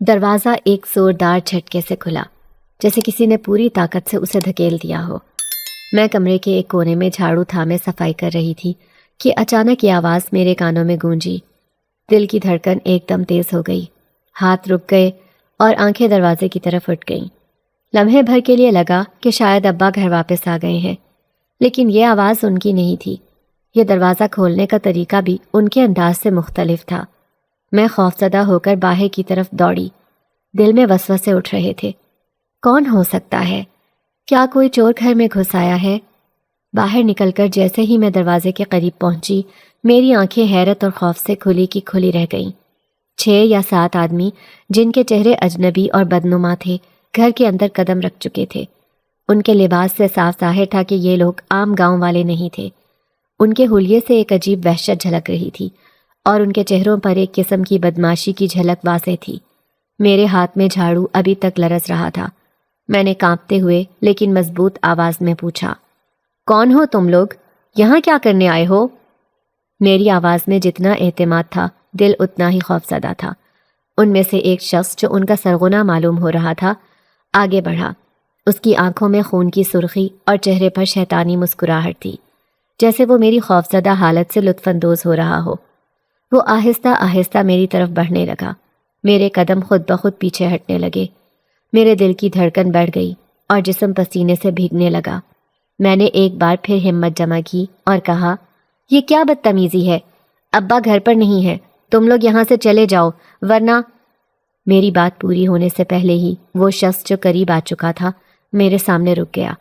دروازہ ایک زوردار جھٹکے سے کھلا، جیسے کسی نے پوری طاقت سے اسے دھکیل دیا ہو۔ میں کمرے کے ایک کونے میں جھاڑو تھامے صفائی کر رہی تھی کہ اچانک یہ آواز میرے کانوں میں گونجی۔ دل کی دھڑکن ایک دم تیز ہو گئی، ہاتھ رک گئے اور آنکھیں دروازے کی طرف اٹھ گئیں۔ لمحے بھر کے لیے لگا کہ شاید ابا گھر واپس آ گئے ہیں، لیکن یہ آواز ان کی نہیں تھی۔ یہ دروازہ کھولنے کا طریقہ بھی ان کے انداز سے مختلف تھا۔ میں خوفزدہ ہو کر باہر کی طرف دوڑی۔ دل میں وسوسے اٹھ رہے تھے، کون ہو سکتا ہے؟ کیا کوئی چور گھر میں گھس آیا ہے؟ باہر نکل کر جیسے ہی میں دروازے کے قریب پہنچی، میری آنکھیں حیرت اور خوف سے کھلی کی کھلی رہ گئیں۔ 6 یا 7 آدمی جن کے چہرے اجنبی اور بدنما تھے، گھر کے اندر قدم رکھ چکے تھے۔ ان کے لباس سے صاف ظاہر تھا کہ یہ لوگ عام گاؤں والے نہیں تھے۔ ان کے حلیے سے ایک عجیب وحشت جھلک رہی تھی اور ان کے چہروں پر ایک قسم کی بدمعاشی کی جھلک واضح تھی۔ میرے ہاتھ میں جھاڑو ابھی تک لرز رہا تھا۔ میں نے کانپتے ہوئے لیکن مضبوط آواز میں پوچھا، کون ہو تم لوگ؟ یہاں کیا کرنے آئے ہو؟ میری آواز میں جتنا اعتماد تھا، دل اتنا ہی خوفزدہ تھا۔ ان میں سے ایک شخص جو ان کا سرغنہ معلوم ہو رہا تھا، آگے بڑھا۔ اس کی آنکھوں میں خون کی سرخی اور چہرے پر شیطانی مسکراہٹ تھی، جیسے وہ میری خوفزدہ حالت سے لطف اندوز ہو رہا ہو۔ وہ آہستہ آہستہ میری طرف بڑھنے لگا۔ میرے قدم خود بخود پیچھے ہٹنے لگے۔ میرے دل کی دھڑکن بڑھ گئی اور جسم پسینے سے بھیگنے لگا۔ میں نے ایک بار پھر ہمت جمع کی اور کہا، یہ کیا بدتمیزی ہے؟ ابا گھر پر نہیں ہے، تم لوگ یہاں سے چلے جاؤ ورنہ… میری بات پوری ہونے سے پہلے ہی وہ شخص جو قریب آ چکا تھا میرے سامنے رک گیا۔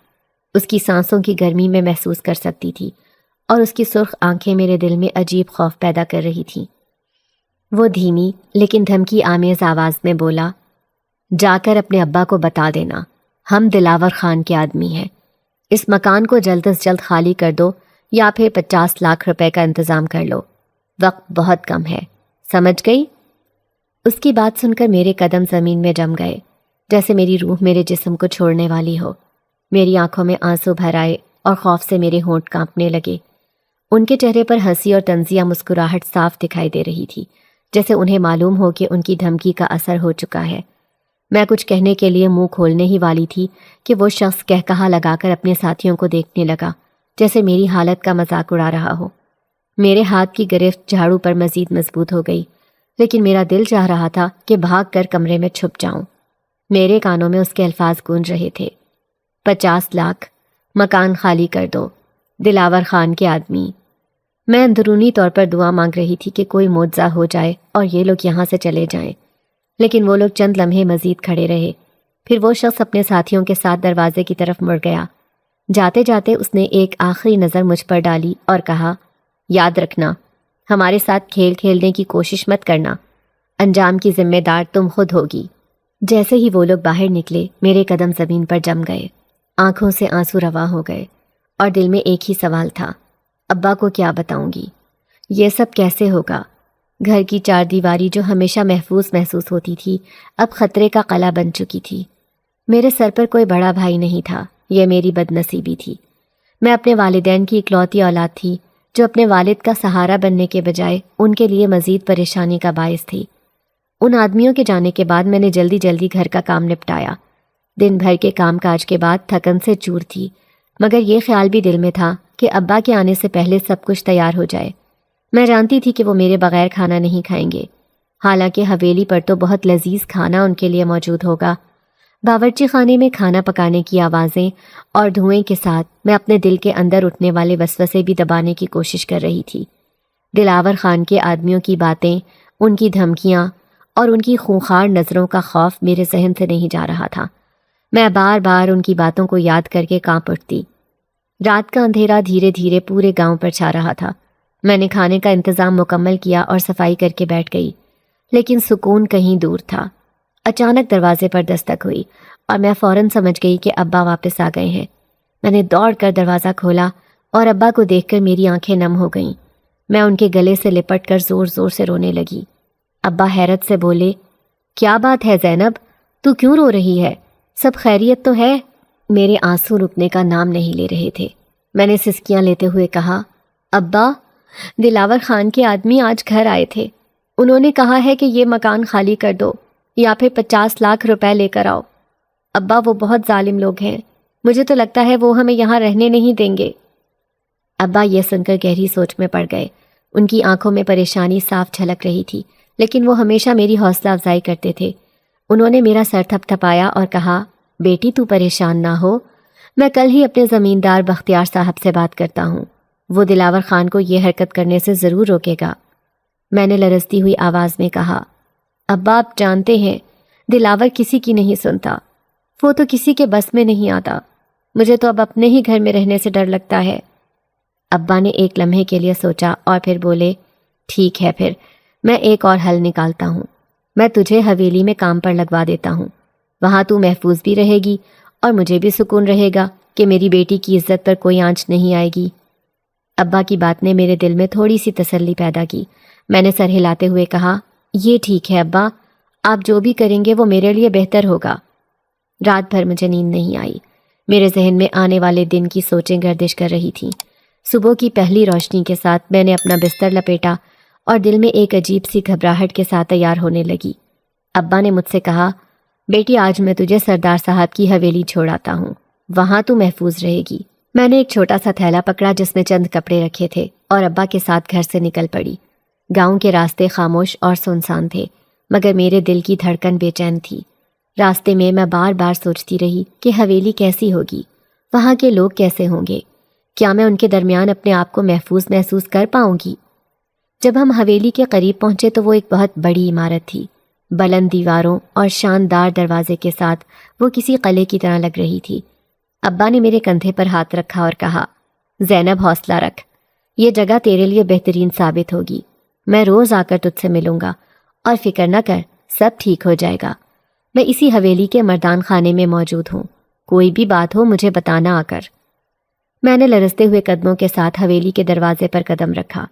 اس کی سانسوں کی گرمی میں محسوس کر سکتی تھی اور اس کی سرخ آنکھیں میرے دل میں عجیب خوف پیدا کر رہی تھیں۔ وہ دھیمی لیکن دھمکی آمیز آواز میں بولا، جا کر اپنے ابا کو بتا دینا، ہم دلاور خان کے آدمی ہیں۔ اس مکان کو جلد از جلد خالی کر دو یا پھر 50 لاکھ روپے کا انتظام کر لو۔ وقت بہت کم ہے، سمجھ گئی؟ اس کی بات سن کر میرے قدم زمین میں جم گئے، جیسے میری روح میرے جسم کو چھوڑنے والی ہو۔ میری آنکھوں میں آنسو بھر آئے اور خوف سے میرے ہونٹ کانپنے لگے۔ ان کے چہرے پر ہنسی اور طنزیہ مسکراہٹ صاف دکھائی دے رہی تھی، جیسے انہیں معلوم ہو کہ ان کی دھمکی کا اثر ہو چکا ہے۔ میں کچھ کہنے کے لیے منہ کھولنے ہی والی تھی کہ وہ شخص کہا لگا کر اپنے ساتھیوں کو دیکھنے لگا، جیسے میری حالت کا مذاق اڑا رہا ہو۔ میرے ہاتھ کی گرفت جھاڑو پر مزید مضبوط ہو گئی، لیکن میرا دل چاہ رہا تھا کہ بھاگ کر کمرے میں چھپ جاؤں۔ میرے کانوں میں اس کے الفاظ گونج رہے تھے، 50 لاکھ، مکان خالی کر دو، دلاور خان کے آدمی۔ میں اندرونی طور پر دعا مانگ رہی تھی کہ کوئی معجزہ ہو جائے اور یہ لوگ یہاں سے چلے جائیں، لیکن وہ لوگ چند لمحے مزید کھڑے رہے۔ پھر وہ شخص اپنے ساتھیوں کے ساتھ دروازے کی طرف مڑ گیا۔ جاتے جاتے اس نے ایک آخری نظر مجھ پر ڈالی اور کہا، یاد رکھنا، ہمارے ساتھ کھیل کھیلنے کی کوشش مت کرنا، انجام کی ذمہ دار تم خود ہوگی۔ جیسے ہی وہ لوگ باہر نکلے، میرے قدم زمین پر جم گئے، آنکھوں سے آنسو رواں ہو گئے اور دل میں ایک ہی سوال تھا، ابا کو کیا بتاؤں گی؟ یہ سب کیسے ہوگا؟ گھر کی 4 دیواری جو ہمیشہ محفوظ محسوس ہوتی تھی، اب خطرے کا قلعہ بن چکی تھی۔ میرے سر پر کوئی بڑا بھائی نہیں تھا، یہ میری بد نصیبی تھی۔ میں اپنے والدین کی اکلوتی اولاد تھی، جو اپنے والد کا سہارا بننے کے بجائے ان کے لیے مزید پریشانی کا باعث تھی۔ ان آدمیوں کے جانے کے بعد میں نے جلدی جلدی گھر کا کام نپٹایا۔ دن بھر کے کام کاج کے بعد تھکن سے چور تھی، مگر یہ خیال بھی دل میں تھا کہ ابا کے آنے سے پہلے سب کچھ تیار ہو جائے۔ میں جانتی تھی کہ وہ میرے بغیر کھانا نہیں کھائیں گے، حالانکہ حویلی پر تو بہت لذیذ کھانا ان کے لیے موجود ہوگا۔ باورچی خانے میں کھانا پکانے کی آوازیں اور دھوئیں کے ساتھ میں اپنے دل کے اندر اٹھنے والے وسوسے بھی دبانے کی کوشش کر رہی تھی۔ دلاور خان کے آدمیوں کی باتیں، ان کی دھمکیاں اور ان کی خونخوار نظروں کا خوف میرے ذہن سے نہیں جا رہا تھا۔ میں بار بار ان کی باتوں کو یاد کر کے کانپ اٹھتی۔ رات کا اندھیرا دھیرے دھیرے پورے گاؤں پر چھا رہا تھا۔ میں نے کھانے کا انتظام مکمل کیا اور صفائی کر کے بیٹھ گئی، لیکن سکون کہیں دور تھا۔ اچانک دروازے پر دستک ہوئی اور میں فوراً سمجھ گئی کہ ابا واپس آ گئے ہیں۔ میں نے دوڑ کر دروازہ کھولا اور ابا کو دیکھ کر میری آنکھیں نم ہو گئیں۔ میں ان کے گلے سے لپٹ کر زور زور سے رونے لگی۔ ابا حیرت سے بولے، کیا بات ہے زینب، تو کیوں رو رہی ہے؟ سب خیریت تو ہے؟ میرے آنسو رکنے کا نام نہیں لے رہے تھے۔ میں نے سسکیاں لیتے ہوئے کہا، ابا، دلاور خان کے آدمی آج گھر آئے تھے، انہوں نے کہا ہے کہ یہ مکان خالی کر دو۔ یا پھر 50 لاکھ روپے لے کر آؤ۔ ابا وہ بہت ظالم لوگ ہیں، مجھے تو لگتا ہے وہ ہمیں یہاں رہنے نہیں دیں گے۔ ابا یہ سن کر گہری سوچ میں پڑ گئے۔ ان کی آنکھوں میں پریشانی صاف جھلک رہی تھی، لیکن وہ ہمیشہ میری حوصلہ افزائی کرتے تھے۔ انہوں نے میرا سر تھپ تھپایا اور کہا، بیٹی تو پریشان نہ ہو، میں کل ہی اپنے زمیندار بختیار صاحب سے بات کرتا ہوں، وہ دلاور خان کو یہ حرکت کرنے سے ضرور روکے گا۔ میں نے لرزتی ہوئی آواز میں کہا، ابا آپ جانتے ہیں دلاور کسی کی نہیں سنتا، وہ تو کسی کے بس میں نہیں آتا، مجھے تو اب اپنے ہی گھر میں رہنے سے ڈر لگتا ہے۔ ابا نے ایک لمحے کے لیے سوچا اور پھر بولے، ٹھیک ہے، پھر میں ایک اور حل نکالتا ہوں، میں تجھے حویلی میں کام پر لگوا دیتا ہوں، وہاں تو محفوظ بھی رہے گی اور مجھے بھی سکون رہے گا کہ میری بیٹی کی عزت پر کوئی آنچ نہیں آئے گی۔ ابا کی بات نے میرے دل میں تھوڑی سی تسلی پیدا کی۔ میں نے سر ہلاتے ہوئے کہا، یہ ٹھیک ہے ابا، آپ جو بھی کریں گے وہ میرے لیے بہتر ہوگا۔ رات بھر مجھے نیند نہیں آئی، میرے ذہن میں آنے والے دن کی سوچیں گردش کر رہی تھیں۔ صبح کی پہلی روشنی کے ساتھ میں نے اپنا بستر لپیٹا اور دل میں ایک عجیب سی گھبراہٹ کے ساتھ تیار ہونے لگی۔ ابا نے مجھ سے کہا، بیٹی آج میں تجھے سردار صاحب کی حویلی چھوڑاتا ہوں، وہاں تو محفوظ رہے گی۔ میں نے ایک چھوٹا سا تھیلا پکڑا جس میں چند کپڑے رکھے تھے اور ابا کے ساتھ گھر سے نکل پڑی۔ گاؤں کے راستے خاموش اور سنسان تھے، مگر میرے دل کی دھڑکن بے چین تھی۔ راستے میں بار بار سوچتی رہی کہ حویلی کیسی ہوگی، وہاں کے لوگ کیسے ہوں گے، کیا میں ان کے درمیان اپنے آپ کو محفوظ محسوس کر پاؤں گی؟ جب ہم حویلی کے قریب پہنچے تو وہ ایک بہت بڑی عمارت تھی، بلند دیواروں اور شاندار دروازے کے ساتھ وہ کسی قلعے کی طرح لگ رہی تھی۔ ابا نے میرے کندھے پر ہاتھ رکھا اور کہا، زینب حوصلہ رکھ، یہ جگہ تیرے لیے بہترین ثابت ہوگی، میں روز آ کر تجھ سے ملوں گا اور فکر نہ کر، سب ٹھیک ہو جائے گا۔ میں اسی حویلی کے مردان خانے میں موجود ہوں، کوئی بھی بات ہو مجھے بتانا آ کر۔ میں نے لرزتے ہوئے قدموں کے ساتھ حویلی کے دروازے پر قدم رکھا،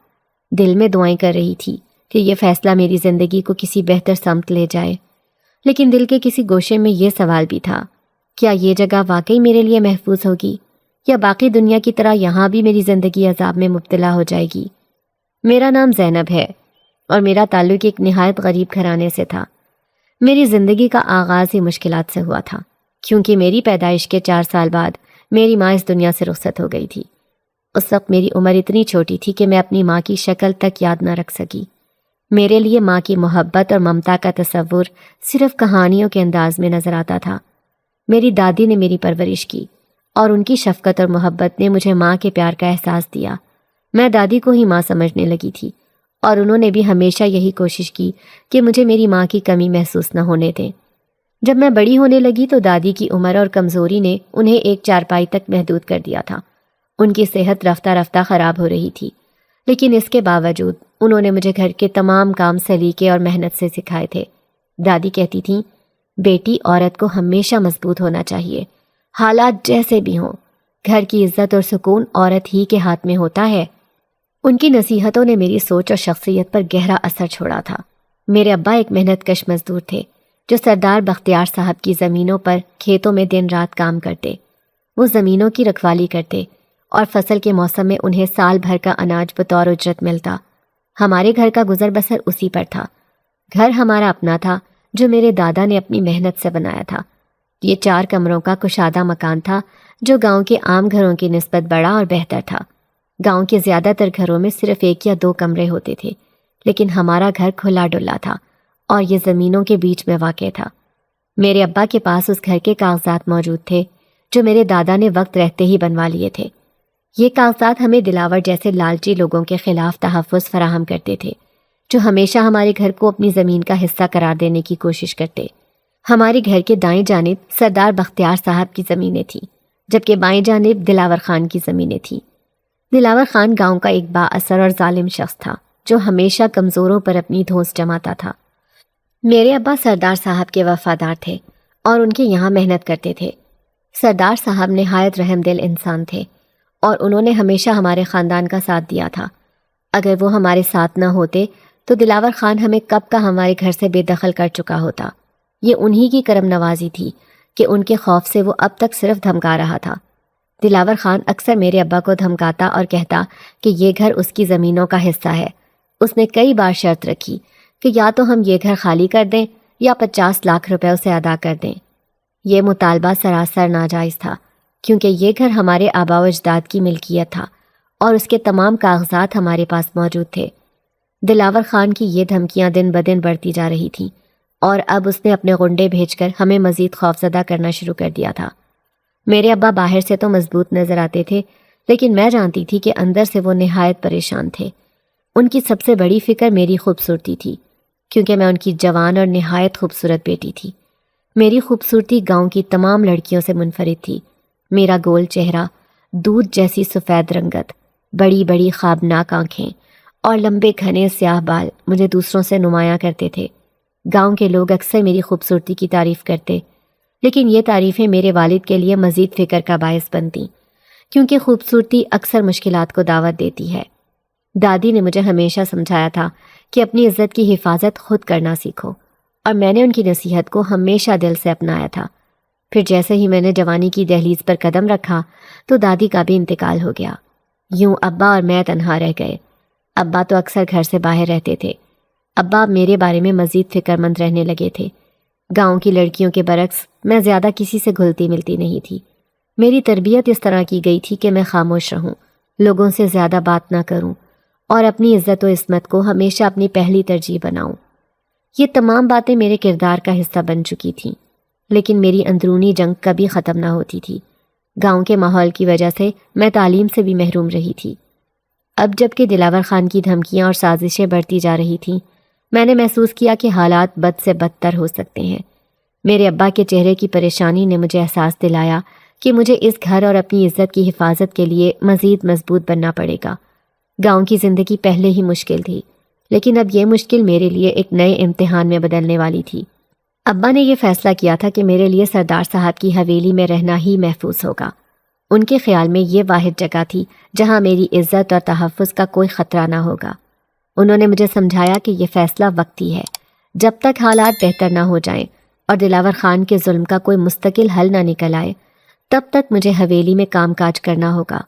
دل میں دعائیں کر رہی تھی کہ یہ فیصلہ میری زندگی کو کسی بہتر سمت لے جائے، لیکن دل کے کسی گوشے میں یہ سوال بھی تھا، کیا یہ جگہ واقعی میرے لیے محفوظ ہوگی یا باقی دنیا کی طرح یہاں بھی میری زندگی عذاب میں مبتلا ہو جائے گی؟ میرا نام زینب ہے اور میرا تعلق ایک نہایت غریب گھرانے سے تھا۔ میری زندگی کا آغاز ہی مشکلات سے ہوا تھا، کیونکہ میری پیدائش کے 4 سال بعد میری ماں اس دنیا سے رخصت ہو گئی تھی۔ اس وقت میری عمر اتنی چھوٹی تھی کہ میں اپنی ماں کی شکل تک یاد نہ رکھ سکی۔ میرے لیے ماں کی محبت اور ممتا کا تصور صرف کہانیوں کے انداز میں نظر آتا تھا۔ میری دادی نے میری پرورش کی اور ان کی شفقت اور محبت نے مجھے ماں کے پیار کا احساس دیا۔ میں دادی کو ہی ماں سمجھنے لگی تھی اور انہوں نے بھی ہمیشہ یہی کوشش کی کہ مجھے میری ماں کی کمی محسوس نہ ہونے دیں۔ جب میں بڑی ہونے لگی تو دادی کی عمر اور کمزوری نے انہیں ایک چارپائی تک محدود کر دیا تھا۔ ان کی صحت رفتہ رفتہ خراب ہو رہی تھی، لیکن اس کے باوجود انہوں نے مجھے گھر کے تمام کام سلیقے اور محنت سے سکھائے تھے۔ دادی کہتی تھیں، بیٹی عورت کو ہمیشہ مضبوط ہونا چاہیے، حالات جیسے بھی ہوں، گھر کی عزت اور سکون عورت ہی کے ہاتھ میں ہوتا ہے۔ ان کی نصیحتوں نے میری سوچ اور شخصیت پر گہرا اثر چھوڑا تھا۔ میرے ابا ایک محنت کش مزدور تھے جو سردار بختیار صاحب کی زمینوں پر کھیتوں میں دن رات کام کرتے۔ وہ زمینوں کی رکھوالی کرتے اور فصل کے موسم میں انہیں سال بھر کا اناج بطور اجرت ملتا۔ ہمارے گھر کا گزر بسر اسی پر تھا۔ گھر ہمارا اپنا تھا جو میرے دادا نے اپنی محنت سے بنایا تھا۔ یہ 4 کمروں کا کشادہ مکان تھا جو گاؤں کے عام گھروں کی نسبت بڑا اور بہتر تھا۔ گاؤں کے زیادہ تر گھروں میں صرف 1 یا 2 کمرے ہوتے تھے، لیکن ہمارا گھر کھلا ڈلا تھا اور یہ زمینوں کے بیچ میں واقع تھا۔ میرے ابا کے پاس اس گھر کے کاغذات موجود تھے جو میرے دادا نے وقت رہتے ہی بنوا لیے تھے۔ یہ کاغذات ہمیں دلاور جیسے لالچی لوگوں کے خلاف تحفظ فراہم کرتے تھے جو ہمیشہ ہمارے گھر کو اپنی زمین کا حصہ قرار دینے کی کوشش کرتے۔ ہمارے گھر کے دائیں جانب سردار بختیار صاحب کی زمینیں تھیں، جبکہ بائیں جانب دلاور خان کی زمینیں تھیں۔ دلاور خان گاؤں کا ایک با اثر اور ظالم شخص تھا جو ہمیشہ کمزوروں پر اپنی دھونس جماتا تھا۔ میرے ابا سردار صاحب کے وفادار تھے اور ان کے یہاں محنت کرتے تھے۔ سردار صاحب نہایت رحم دل انسان تھے اور انہوں نے ہمیشہ ہمارے خاندان کا ساتھ دیا تھا۔ اگر وہ ہمارے ساتھ نہ ہوتے تو دلاور خان ہمیں کب کا ہمارے گھر سے بے دخل کر چکا ہوتا۔ یہ انہی کی کرم نوازی تھی کہ ان کے خوف سے وہ اب تک صرف دھمکا رہا تھا۔ دلاور خان اکثر میرے ابا کو دھمکاتا اور کہتا کہ یہ گھر اس کی زمینوں کا حصہ ہے۔ اس نے کئی بار شرط رکھی کہ یا تو ہم یہ گھر خالی کر دیں یا 50 لاکھ روپے اسے ادا کر دیں۔ یہ مطالبہ سراسر ناجائز تھا، کیونکہ یہ گھر ہمارے آباء و اجداد کی ملکیت تھا اور اس کے تمام کاغذات ہمارے پاس موجود تھے۔ دلاور خان کی یہ دھمکیاں دن بدن بڑھتی جا رہی تھیں، اور اب اس نے اپنے غنڈے بھیج کر ہمیں مزید خوفزدہ کرنا شروع کر دیا تھا۔ میرے ابا باہر سے تو مضبوط نظر آتے تھے، لیکن میں جانتی تھی کہ اندر سے وہ نہایت پریشان تھے۔ ان کی سب سے بڑی فکر میری خوبصورتی تھی، کیونکہ میں ان کی جوان اور نہایت خوبصورت بیٹی تھی۔ میری خوبصورتی گاؤں کی تمام لڑکیوں سے منفرد تھی۔ میرا گول چہرہ، دودھ جیسی سفید رنگت، بڑی بڑی خوابناک آنکھیں اور لمبے گھنے سیاہ بال مجھے دوسروں سے نمایاں کرتے تھے۔ گاؤں کے لوگ اکثر میری خوبصورتی کی تعریف کرتے، لیکن یہ تعریفیں میرے والد کے لیے مزید فکر کا باعث بنتیں، کیونکہ خوبصورتی اکثر مشکلات کو دعوت دیتی ہے۔ دادی نے مجھے ہمیشہ سمجھایا تھا کہ اپنی عزت کی حفاظت خود کرنا سیکھو، اور میں نے ان کی نصیحت کو ہمیشہ دل سے اپنایا تھا۔ پھر جیسے ہی میں نے جوانی کی دہلیز پر قدم رکھا تو دادی کا بھی انتقال ہو گیا۔ یوں ابا اور میں تنہا رہ گئے۔ ابا تو اکثر گھر سے باہر رہتے تھے۔ ابا میرے بارے میں مزید فکر مند رہنے لگے تھے۔ گاؤں کی لڑکیوں کے برعکس میں زیادہ کسی سے گھلتی ملتی نہیں تھی۔ میری تربیت اس طرح کی گئی تھی کہ میں خاموش رہوں، لوگوں سے زیادہ بات نہ کروں اور اپنی عزت و عصمت کو ہمیشہ اپنی پہلی ترجیح بناؤں۔ یہ تمام باتیں میرے کردار کا حصہ بن چکی تھیں، لیکن میری اندرونی جنگ کبھی ختم نہ ہوتی تھی۔ گاؤں کے ماحول کی وجہ سے میں تعلیم سے بھی محروم رہی تھی۔ اب جب کہ دلاور خان کی دھمکیاں اور سازشیں بڑھتی جا رہی تھیں، میں نے محسوس کیا کہ حالات بد سے بدتر ہو سکتے ہیں۔ میرے ابا کے چہرے کی پریشانی نے مجھے احساس دلایا کہ مجھے اس گھر اور اپنی عزت کی حفاظت کے لیے مزید مضبوط بننا پڑے گا۔ گاؤں کی زندگی پہلے ہی مشکل تھی، لیکن اب یہ مشکل میرے لیے ایک نئے امتحان میں بدلنے والی تھی۔ ابا نے یہ فیصلہ کیا تھا کہ میرے لیے سردار صاحب کی حویلی میں رہنا ہی محفوظ ہوگا۔ ان کے خیال میں یہ واحد جگہ تھی جہاں میری عزت اور تحفظ کا کوئی خطرہ نہ ہوگا۔ انہوں نے مجھے سمجھایا کہ یہ فیصلہ وقتی ہے، جب تک حالات بہتر نہ ہو جائیں اور دلاور خان کے ظلم کا کوئی مستقل حل نہ نکل آئے، تب تک مجھے حویلی میں کام کاج کرنا ہوگا۔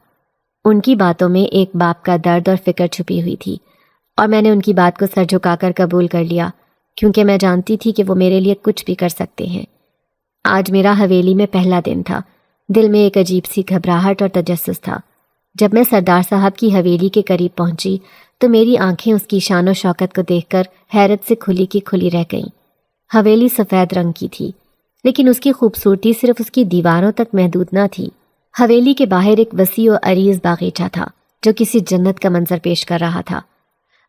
ان کی باتوں میں ایک باپ کا درد اور فکر چھپی ہوئی تھی، اور میں نے ان کی بات کو سر جھکا کر قبول کر لیا، کیونکہ میں جانتی تھی کہ وہ میرے لیے کچھ بھی کر سکتے ہیں۔ آج میرا حویلی میں پہلا دن تھا۔ دل میں ایک عجیب سی گھبراہٹ اور تجسس تھا۔ جب میں سردار صاحب کی حویلی کے قریب پہنچی تو میری آنکھیں اس کی شان و شوکت کو دیکھ کر حیرت سے کھلی کی کھلی رہ گئیں۔ حویلی سفید رنگ کی تھی، لیکن اس کی خوبصورتی صرف اس کی دیواروں تک محدود نہ تھی۔ حویلی کے باہر ایک وسیع و عریض باغیچہ تھا جو کسی جنت کا منظر پیش کر رہا تھا۔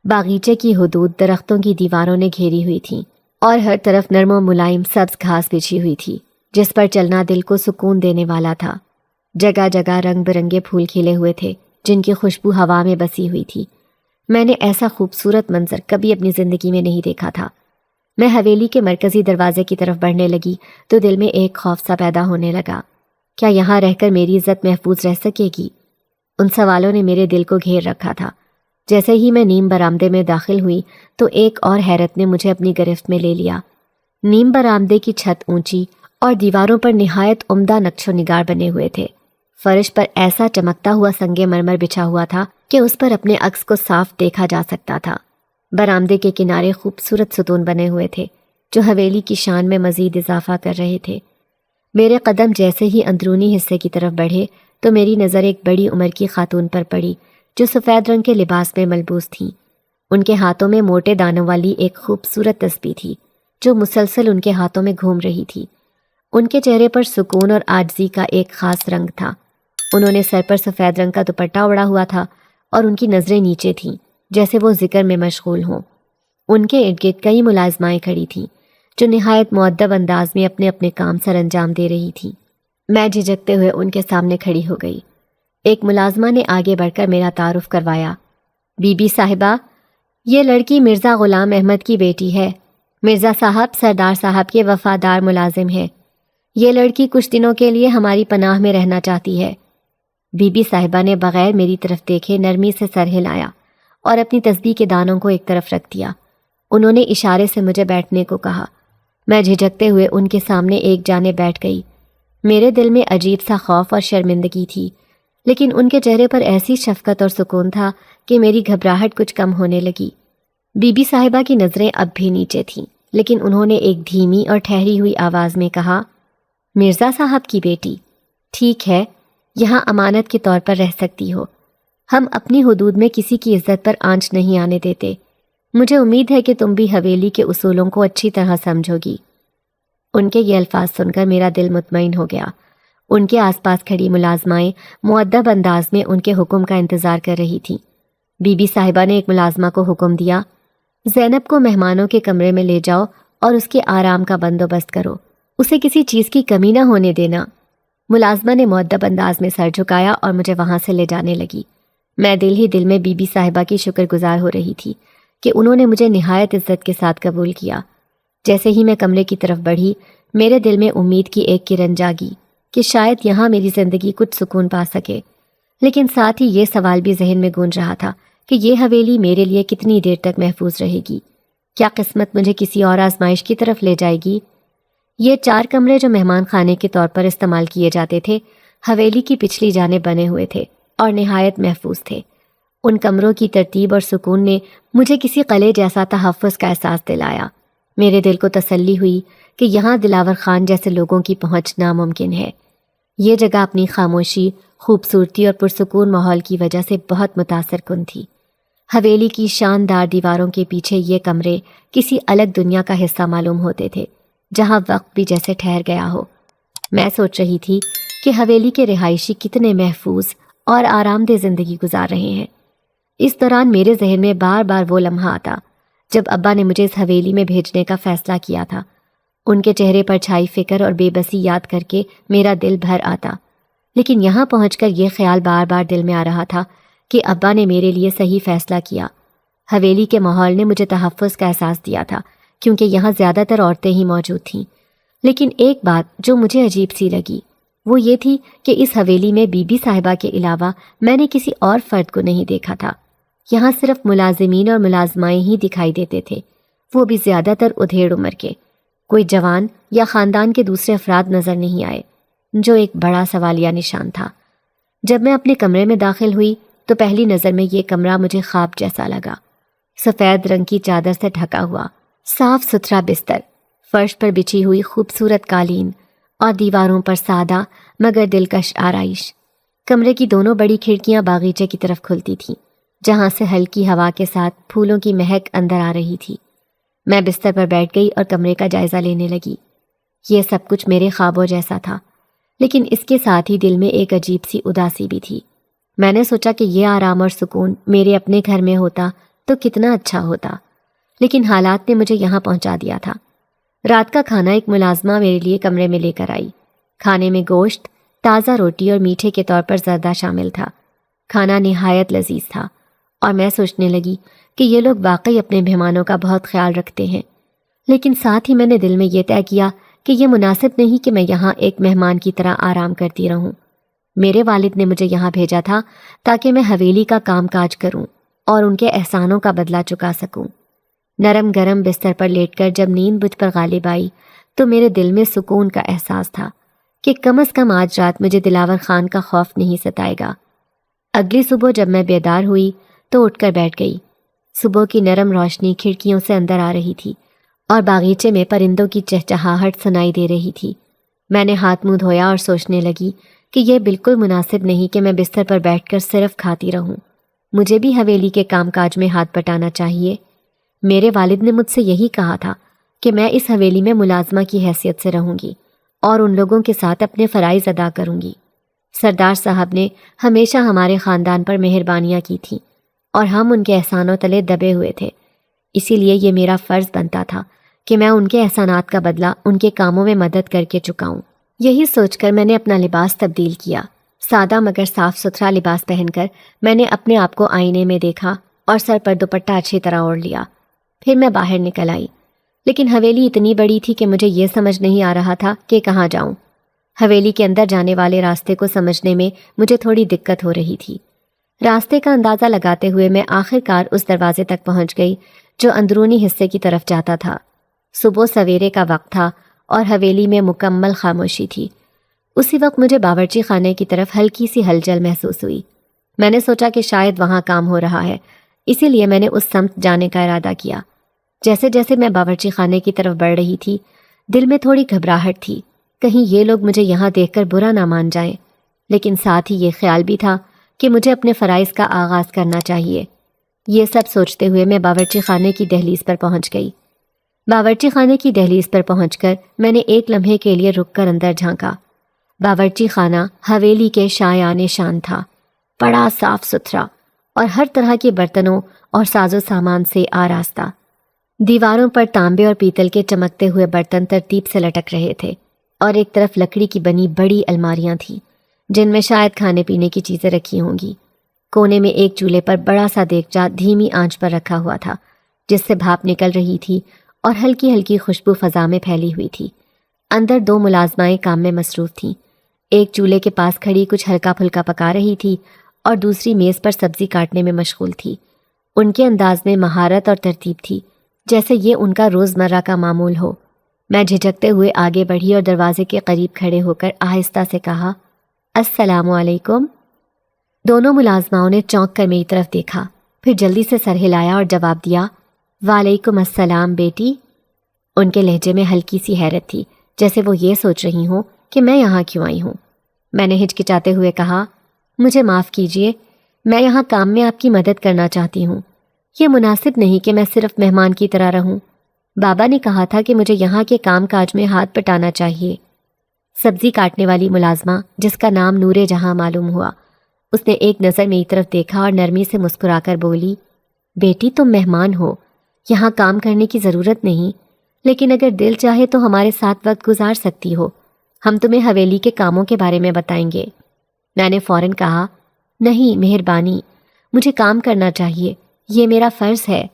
باغیچے کی حدود درختوں کی دیواروں نے گھیری ہوئی تھیں، اور ہر طرف نرم و ملائم سبز گھاس بچھی ہوئی تھی جس پر چلنا دل کو سکون دینے والا تھا۔ جگہ جگہ رنگ برنگے پھول کھلے ہوئے تھے جن کی خوشبو ہوا میں بسی ہوئی تھی۔ میں نے ایسا خوبصورت منظر کبھی اپنی زندگی میں نہیں دیکھا تھا۔ میں حویلی کے مرکزی دروازے کی طرف بڑھنے لگی تو دل میں ایک خوف سا پیدا ہونے لگا۔ کیا یہاں رہ کر میری عزت محفوظ رہ سکے گی؟ ان سوالوں نے میرے دل کو گھیر رکھا تھا۔ جیسے ہی میں نیم برآمدے میں داخل ہوئی تو ایک اور حیرت نے مجھے اپنی گرفت میں لے لیا۔ نیم برآمدے کی چھت اونچی اور دیواروں پر نہایت عمدہ نقش و نگار بنے ہوئے تھے۔ فرش پر ایسا چمکتا ہوا سنگ مرمر بچھا ہوا تھا کہ اس پر اپنے عکس کو صاف دیکھا جا سکتا تھا۔ برآمدے کے کنارے خوبصورت ستون بنے ہوئے تھے جو حویلی کی شان میں مزید اضافہ کر رہے تھے۔ میرے قدم جیسے ہی اندرونی حصے کی طرف بڑھے تو میری نظر ایک بڑی عمر کی خاتون پر پڑی جو سفید رنگ کے لباس میں ملبوس تھیں۔ ان کے ہاتھوں میں موٹے دانوں والی ایک خوبصورت تسبیح تھی جو مسلسل ان کے ہاتھوں میں گھوم رہی تھی۔ ان کے چہرے پر سکون اور عاجزی کا ایک خاص رنگ تھا۔ انہوں نے سر پر سفید رنگ کا دوپٹہ اوڑھا ہوا تھا اور ان کی نظریں نیچے تھیں جیسے وہ ذکر میں مشغول ہوں۔ ان کے ارد گرد کئی ملازمائیں کھڑی تھیں جو نہایت مؤدب انداز میں اپنے اپنے کام سر انجام دے رہی تھیں۔ میں جھجکتے ہوئے ان کے سامنے کھڑی ہو گئی۔ ایک ملازمہ نے آگے بڑھ کر میرا تعارف کروایا۔ بی بی صاحبہ، یہ لڑکی مرزا غلام احمد کی بیٹی ہے۔ مرزا صاحب سردار صاحب کے وفادار ملازم ہیں۔ یہ لڑکی کچھ دنوں کے لیے ہماری پناہ میں رہنا چاہتی ہے۔ بی بی صاحبہ نے بغیر میری طرف دیکھے نرمی سے سر ہلایا اور اپنی تسبیح کے دانوں کو ایک طرف رکھ دیا۔ انہوں نے اشارے سے مجھے بیٹھنے کو کہا۔ میں جھجکتے ہوئے ان کے سامنے ایک جانب بیٹھ گئی۔ میرے دل میں عجیب سا خوف اور شرمندگی تھی، لیکن ان کے چہرے پر ایسی شفقت اور سکون تھا کہ میری گھبراہٹ کچھ کم ہونے لگی۔ بی بی صاحبہ کی نظریں اب بھی نیچے تھیں، لیکن انہوں نے ایک دھیمی اور ٹھہری ہوئی آواز میں کہا، مرزا صاحب کی بیٹی، ٹھیک ہے، یہاں امانت کے طور پر رہ سکتی ہو، ہم اپنی حدود میں کسی کی عزت پر آنچ نہیں آنے دیتے، مجھے امید ہے کہ تم بھی حویلی کے اصولوں کو اچھی طرح سمجھو گی۔ ان کے یہ الفاظ سن کر میرا دل مطمئن ہو گیا۔ ان کے آس پاس کھڑی ملازمائیں مؤدب انداز میں ان کے حکم کا انتظار کر رہی تھیں۔ بی بی صاحبہ نے ایک ملازمہ کو حکم دیا، زینب کو مہمانوں کے کمرے میں لے جاؤ اور اس کے آرام کا بندوبست کرو، اسے کسی چیز کی کمی نہ ہونے دینا۔ ملازمہ نے مؤدب انداز میں سر جھکایا اور مجھے وہاں سے لے جانے لگی۔ میں دل ہی دل میں بی بی صاحبہ کی شکر گزار ہو رہی تھی کہ انہوں نے مجھے نہایت عزت کے ساتھ قبول کیا۔ جیسے ہی میں کمرے کی طرف بڑھی، میرے دل میں امید کی ایک کرن جاگی کہ شاید یہاں میری زندگی کچھ سکون پا سکے، لیکن ساتھ ہی یہ سوال بھی ذہن میں گونج رہا تھا کہ یہ حویلی میرے لیے کتنی دیر تک محفوظ رہے گی؟ کیا قسمت مجھے کسی اور آزمائش کی طرف لے جائے گی؟ یہ 4 کمرے جو مہمان خانے کے طور پر استعمال کیے جاتے تھے، حویلی کی پچھلی جانب بنے ہوئے تھے اور نہایت محفوظ تھے۔ ان کمروں کی ترتیب اور سکون نے مجھے کسی قلعے جیسا تحفظ کا احساس دلایا۔ میرے دل کو تسلی ہوئی کہ یہاں دلاور خان جیسے لوگوں کی پہنچ ناممکن ہے۔ یہ جگہ اپنی خاموشی، خوبصورتی اور پرسکون ماحول کی وجہ سے بہت متاثر کن تھی۔ حویلی کی شاندار دیواروں کے پیچھے یہ کمرے کسی الگ دنیا کا حصہ معلوم ہوتے تھے، جہاں وقت بھی جیسے ٹھہر گیا ہو۔ میں سوچ رہی تھی کہ حویلی کے رہائشی کتنے محفوظ اور آرام دہ زندگی گزار رہے ہیں۔ اس دوران میرے ذہن میں بار بار وہ لمحہ آتا جب ابا نے مجھے اس حویلی میں بھیجنے کا فیصلہ کیا تھا۔ ان کے چہرے پر چھائی فکر اور بے بسی یاد کر کے میرا دل بھر آتا، لیکن یہاں پہنچ کر یہ خیال بار بار دل میں آ رہا تھا کہ ابا نے میرے لیے صحیح فیصلہ کیا۔ حویلی کے ماحول نے مجھے تحفظ کا احساس دیا تھا کیونکہ یہاں زیادہ تر عورتیں ہی موجود تھیں، لیکن ایک بات جو مجھے عجیب سی لگی وہ یہ تھی کہ اس حویلی میں بی بی صاحبہ کے علاوہ میں نے کسی اور فرد کو نہیں دیکھا تھا۔ یہاں صرف ملازمین اور ملازمائیں ہی دکھائی دیتے تھے، وہ بھی زیادہ تر ادھیڑ عمر کے۔ کوئی جوان یا خاندان کے دوسرے افراد نظر نہیں آئے، جو ایک بڑا سوالیہ نشان تھا۔ جب میں اپنے کمرے میں داخل ہوئی تو پہلی نظر میں یہ کمرہ مجھے خواب جیسا لگا۔ سفید رنگ کی چادر سے ڈھکا ہوا صاف ستھرا بستر، فرش پر بچھی ہوئی خوبصورت قالین اور دیواروں پر سادہ مگر دلکش آرائش۔ کمرے کی دونوں بڑی کھڑکیاں باغیچے کی طرف کھلتی تھیں، جہاں سے ہلکی ہوا کے ساتھ پھولوں کی مہک اندر آ رہی تھی۔ میں بستر پر بیٹھ گئی اور کمرے کا جائزہ لینے لگی۔ یہ سب کچھ میرے خوابوں جیسا تھا، لیکن اس کے ساتھ ہی دل میں ایک عجیب سی اداسی بھی تھی۔ میں نے سوچا کہ یہ آرام اور سکون میرے اپنے گھر میں ہوتا تو کتنا اچھا ہوتا، لیکن حالات نے مجھے یہاں پہنچا دیا تھا۔ رات کا کھانا ایک ملازمہ میرے لیے کمرے میں لے کر آئی۔ کھانے میں گوشت، تازہ روٹی اور میٹھے کے طور پر زردہ شامل تھا۔ کھانا نہایت لذیذ تھا اور میں سوچنے لگی کہ یہ لوگ واقعی اپنے مہمانوں کا بہت خیال رکھتے ہیں، لیکن ساتھ ہی میں نے دل میں یہ طے کیا کہ یہ مناسب نہیں کہ میں یہاں ایک مہمان کی طرح آرام کرتی رہوں۔ میرے والد نے مجھے یہاں بھیجا تھا تاکہ میں حویلی کا کام کاج کروں اور ان کے احسانوں کا بدلہ چکا سکوں۔ نرم گرم بستر پر لیٹ کر جب نیند مجھ پر غالب آئی تو میرے دل میں سکون کا احساس تھا کہ کم از کم آج رات مجھے دلاور خان کا خوف نہیں ستائے گا۔ اگلی صبح جب میں بیدار ہوئی تو اٹھ کر بیٹھ گئی۔ صبح کی نرم روشنی کھڑکیوں سے اندر آ رہی تھی اور باغیچے میں پرندوں کی چہچہاہٹ سنائی دے رہی تھی۔ میں نے ہاتھ منہ دھویا اور سوچنے لگی کہ یہ بالکل مناسب نہیں کہ میں بستر پر بیٹھ کر صرف کھاتی رہوں، مجھے بھی حویلی کے کام کاج میں ہاتھ بٹانا چاہیے۔ میرے والد نے مجھ سے یہی کہا تھا کہ میں اس حویلی میں ملازمہ کی حیثیت سے رہوں گی اور ان لوگوں کے ساتھ اپنے فرائض ادا کروں گی۔ سردار صاحب نے ہمیشہ ہمارے خاندان پر مہربانیاں کی تھیں اور ہم ان کے احسانوں تلے دبے ہوئے تھے، اسی لیے یہ میرا فرض بنتا تھا کہ میں ان کے احسانات کا بدلہ ان کے کاموں میں مدد کر کے چکاؤں۔ یہی سوچ کر میں نے اپنا لباس تبدیل کیا۔ سادہ مگر صاف ستھرا لباس پہن کر میں نے اپنے آپ کو آئینے میں دیکھا اور سر پر دوپٹہ اچھی طرح اوڑھ لیا۔ پھر میں باہر نکل آئی، لیکن حویلی اتنی بڑی تھی کہ مجھے یہ سمجھ نہیں آ رہا تھا کہ کہاں جاؤں۔ حویلی کے اندر جانے والے راستے کو سمجھنے میں مجھے تھوڑی دقت ہو رہی تھی۔ راستے کا اندازہ لگاتے ہوئے میں آخر کار اس دروازے تک پہنچ گئی جو اندرونی حصے کی طرف جاتا تھا۔ صبح سویرے کا وقت تھا اور حویلی میں مکمل خاموشی تھی۔ اسی وقت مجھے باورچی خانے کی طرف ہلکی سی ہلچل محسوس ہوئی۔ میں نے سوچا کہ شاید وہاں کام ہو رہا ہے، اسی لیے میں نے اس سمت جانے کا ارادہ کیا۔ جیسے جیسے میں باورچی خانے کی طرف بڑھ رہی تھی دل میں تھوڑی گھبراہٹ تھی، کہیں یہ لوگ مجھے یہاں دیکھ کر برا نہ مان جائیں، لیکن ساتھ ہی یہ خیال بھی تھا کہ مجھے اپنے فرائض کا آغاز کرنا چاہیے۔ یہ سب سوچتے ہوئے میں باورچی خانے کی دہلیز پر پہنچ گئی۔ باورچی خانے کی دہلیز پر پہنچ کر میں نے ایک لمحے کے لیے رک کر اندر جھانکا۔ باورچی خانہ حویلی کے شایان شان تھا، بڑا صاف ستھرا اور ہر طرح کے برتنوں اور ساز و سامان سے آراستہ۔ دیواروں پر تانبے اور پیتل کے چمکتے ہوئے برتن ترتیب سے لٹک رہے تھے، اور ایک طرف لکڑی کی بنی بڑی الماریاں تھیں جن میں شاید کھانے پینے کی چیزیں رکھی ہوں گی۔ کونے میں ایک چولہے پر بڑا سا دیگچا دھیمی آنچ پر رکھا ہوا تھا، جس سے بھاپ نکل رہی تھی اور ہلکی ہلکی خوشبو فضا میں پھیلی ہوئی تھی۔ اندر 2 ملازمائیں کام میں مصروف تھیں، ایک چولہے کے پاس کھڑی کچھ ہلکا پھلکا پکا رہی تھی اور دوسری میز پر سبزی کاٹنے میں مشغول تھی۔ ان کے انداز میں مہارت اور ترتیب تھی، جیسے یہ ان کا روزمرہ کا معمول ہو۔ میں جھجکتے ہوئے آگے بڑھی اور دروازے کے قریب کھڑے ہو کر آہستہ سے کہا، السلام علیکم۔ دونوں ملازماؤں نے چونک کر میری طرف دیکھا، پھر جلدی سے سر ہلایا اور جواب دیا، وعلیکم السلام بیٹی۔ ان کے لہجے میں ہلکی سی حیرت تھی، جیسے وہ یہ سوچ رہی ہوں کہ میں یہاں کیوں آئی ہوں۔ میں نے ہچکچاتے ہوئے کہا، مجھے معاف کیجیے، میں یہاں کام میں آپ کی مدد کرنا چاہتی ہوں۔ یہ مناسب نہیں کہ میں صرف مہمان کی طرح رہوں۔ بابا نے کہا تھا کہ مجھے یہاں کے کام کاج میں ہاتھ بٹانا چاہیے۔ سبزی کاٹنے والی ملازمہ، جس کا نام نور جہاں معلوم ہوا، اس نے ایک نظر میری طرف دیکھا اور نرمی سے مسکرا کر بولی، بیٹی تم مہمان ہو، یہاں کام کرنے کی ضرورت نہیں، لیکن اگر دل چاہے تو ہمارے ساتھ وقت گزار سکتی ہو، ہم تمہیں حویلی کے کاموں کے بارے میں بتائیں گے۔ میں نے فوراً کہا، نہیں مہربانی، مجھے کام کرنا چاہیے، یہ میرا فرض ہے۔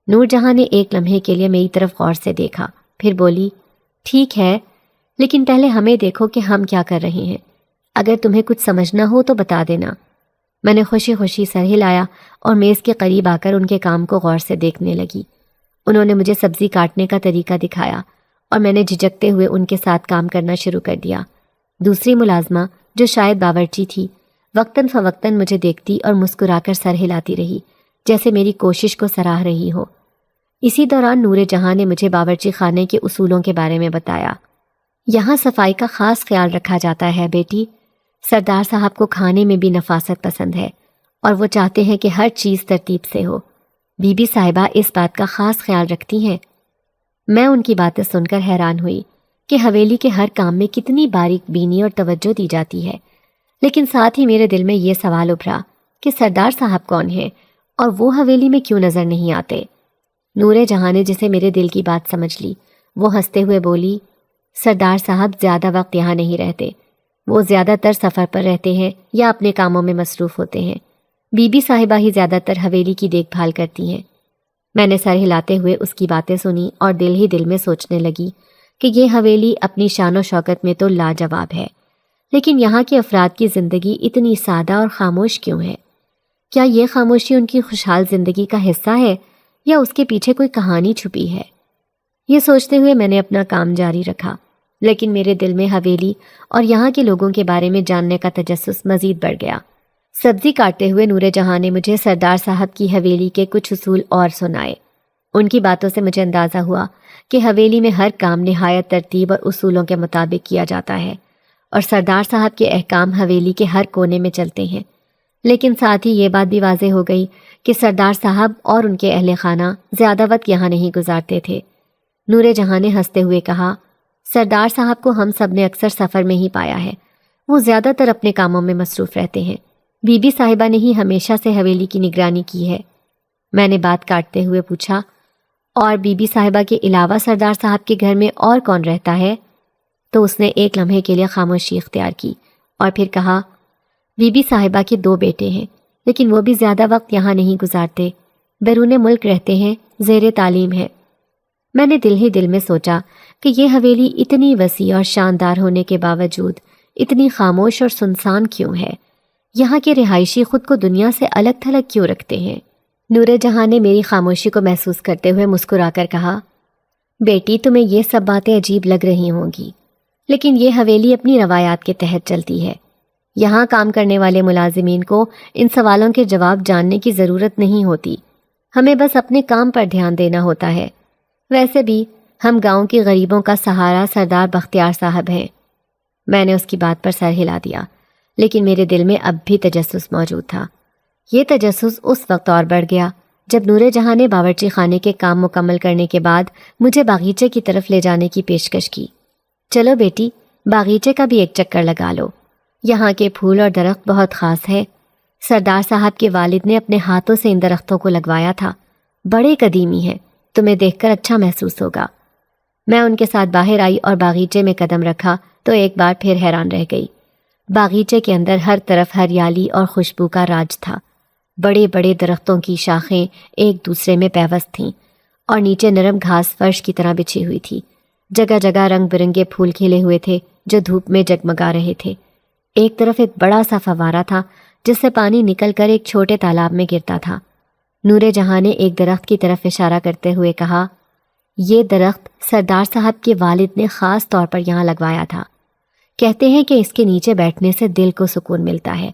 نور جہاں نے ایک لمحے کے لیے میری طرف غور سے دیکھا، پھر بولی، ٹھیک ہے، لیکن پہلے ہمیں دیکھو کہ ہم کیا کر رہے ہیں، اگر تمہیں کچھ سمجھنا ہو تو بتا دینا۔ میں نے خوشی خوشی سر ہلایا اور میز کے قریب آ کر ان کے کام کو غور سے دیکھنے لگی۔ انہوں نے مجھے سبزی کاٹنے کا طریقہ دکھایا اور میں نے جھجکتے ہوئے ان کے ساتھ کام کرنا شروع کر دیا۔ دوسری ملازمہ، جو شاید باورچی تھی، وقتاً فوقتاً مجھے دیکھتی اور مسکرا کر سر ہلاتی رہی، جیسے میری کوشش کو سراہ رہی ہو۔ اسی دوران نور جہاں نے مجھے باورچی خانے کے اصولوں کے بارے میں بتایا۔ یہاں صفائی کا خاص خیال رکھا جاتا ہے بیٹی، سردار صاحب کو کھانے میں بھی نفاست پسند ہے اور وہ چاہتے ہیں کہ ہر چیز ترتیب سے ہو۔ بی بی صاحبہ اس بات کا خاص خیال رکھتی ہیں۔ میں ان کی باتیں سن کر حیران ہوئی کہ حویلی کے ہر کام میں کتنی باریک بینی اور توجہ دی جاتی ہے، لیکن ساتھ ہی میرے دل میں یہ سوال ابھرا کہ سردار صاحب کون ہیں اور وہ حویلی میں کیوں نظر نہیں آتے؟ نور جہاں نے جسے میرے دل کی بات سمجھ لی، وہ ہنستے ہوئے بولی، سردار صاحب زیادہ وقت یہاں نہیں رہتے، وہ زیادہ تر سفر پر رہتے ہیں یا اپنے کاموں میں مصروف ہوتے ہیں۔ بی بی صاحبہ ہی زیادہ تر حویلی کی دیکھ بھال کرتی ہیں۔ میں نے سر ہلاتے ہوئے اس کی باتیں سنی اور دل ہی دل میں سوچنے لگی کہ یہ حویلی اپنی شان و شوکت میں تو لاجواب ہے، لیکن یہاں کے افراد کی زندگی اتنی سادہ اور خاموش کیوں ہے؟ کیا یہ خاموشی ان کی خوشحال زندگی کا حصہ ہے یا اس کے پیچھے کوئی کہانی چھپی ہے؟ یہ سوچتے ہوئے میں نے اپنا کام جاری رکھا، لیکن میرے دل میں حویلی اور یہاں کے لوگوں کے بارے میں جاننے کا تجسس مزید بڑھ گیا۔ سبزی کاٹتے ہوئے نور جہاں نے مجھے سردار صاحب کی حویلی کے کچھ اصول اور سنائے۔ ان کی باتوں سے مجھے اندازہ ہوا کہ حویلی میں ہر کام نہایت ترتیب اور اصولوں کے مطابق کیا جاتا ہے، اور سردار صاحب کے احکام حویلی کے ہر کونے میں چلتے ہیں۔ لیکن ساتھ ہی یہ بات بھی واضح ہو گئی کہ سردار صاحب اور ان کے اہل خانہ زیادہ وقت یہاں نہیں گزارتے تھے۔ نور جہاں نے ہنستے ہوئے کہا، سردار صاحب کو ہم سب نے اکثر سفر میں ہی پایا ہے، وہ زیادہ تر اپنے کاموں میں مصروف رہتے ہیں۔ بی بی صاحبہ نے ہی ہمیشہ سے حویلی کی نگرانی کی ہے۔ میں نے بات کاٹتے ہوئے پوچھا، اور بی بی صاحبہ کے علاوہ سردار صاحب کے گھر میں اور کون رہتا ہے؟ تو اس نے ایک لمحے کے لیے خاموشی اختیار کی اور پھر کہا، بی بی صاحبہ کے 2 بیٹے ہیں، لیکن وہ بھی زیادہ وقت یہاں نہیں گزارتے، بیرون ملک رہتے ہیں، زیر تعلیم ہے۔ میں نے دل ہی دل میں سوچا کہ یہ حویلی اتنی وسیع اور شاندار ہونے کے باوجود اتنی خاموش اور سنسان کیوں ہے؟ یہاں کے رہائشی خود کو دنیا سے الگ تھلگ کیوں رکھتے ہیں؟ نور جہاں نے میری خاموشی کو محسوس کرتے ہوئے مسکرا کر کہا، بیٹی تمہیں یہ سب باتیں عجیب لگ رہی ہوں گی، لیکن یہ حویلی اپنی روایات کے تحت چلتی ہے۔ یہاں کام کرنے والے ملازمین کو ان سوالوں کے جواب جاننے کی ضرورت نہیں ہوتی۔ ہمیں بس اپنے کام پر دھیان دینا ہوتا ہے۔ ویسے بھی ہم گاؤں کے غریبوں کا سہارا سردار بختیار صاحب ہیں۔ میں نے اس کی بات پر سر ہلا دیا، لیکن میرے دل میں اب بھی تجسس موجود تھا۔ یہ تجسس اس وقت اور بڑھ گیا جب نور جہاں نے باورچی خانے کے کام مکمل کرنے کے بعد مجھے باغیچے کی طرف لے جانے کی پیشکش کی۔ چلو بیٹی، باغیچے کا بھی ایک چکر لگا لو، یہاں کے پھول اور درخت بہت خاص ہے۔ سردار صاحب کے والد نے اپنے ہاتھوں سے ان درختوں کو لگوایا تھا، بڑے قدیمی ہیں، تمہیں دیکھ کر اچھا محسوس ہوگا۔ میں ان کے ساتھ باہر آئی اور باغیچے میں قدم رکھا تو ایک بار پھر حیران رہ گئی۔ باغیچے کے اندر ہر طرف ہریالی اور خوشبو کا راج تھا۔ بڑے بڑے درختوں کی شاخیں ایک دوسرے میں پیوست تھیں اور نیچے نرم گھاس فرش کی طرح بچھی ہوئی تھی۔ جگہ جگہ رنگ برنگے پھول کھلے ہوئے تھے جو دھوپ میں جگمگا رہے تھے۔ ایک طرف ایک بڑا سا فوارہ تھا جس سے پانی نکل کر ایک چھوٹے تالاب میں گرتا تھا۔ نور جہاں نے ایک درخت کی طرف اشارہ کرتے ہوئے کہا، یہ درخت سردار صاحب کے والد نے خاص طور پر یہاں لگوایا تھا۔ کہتے ہیں کہ اس کے نیچے بیٹھنے سے دل کو سکون ملتا ہے۔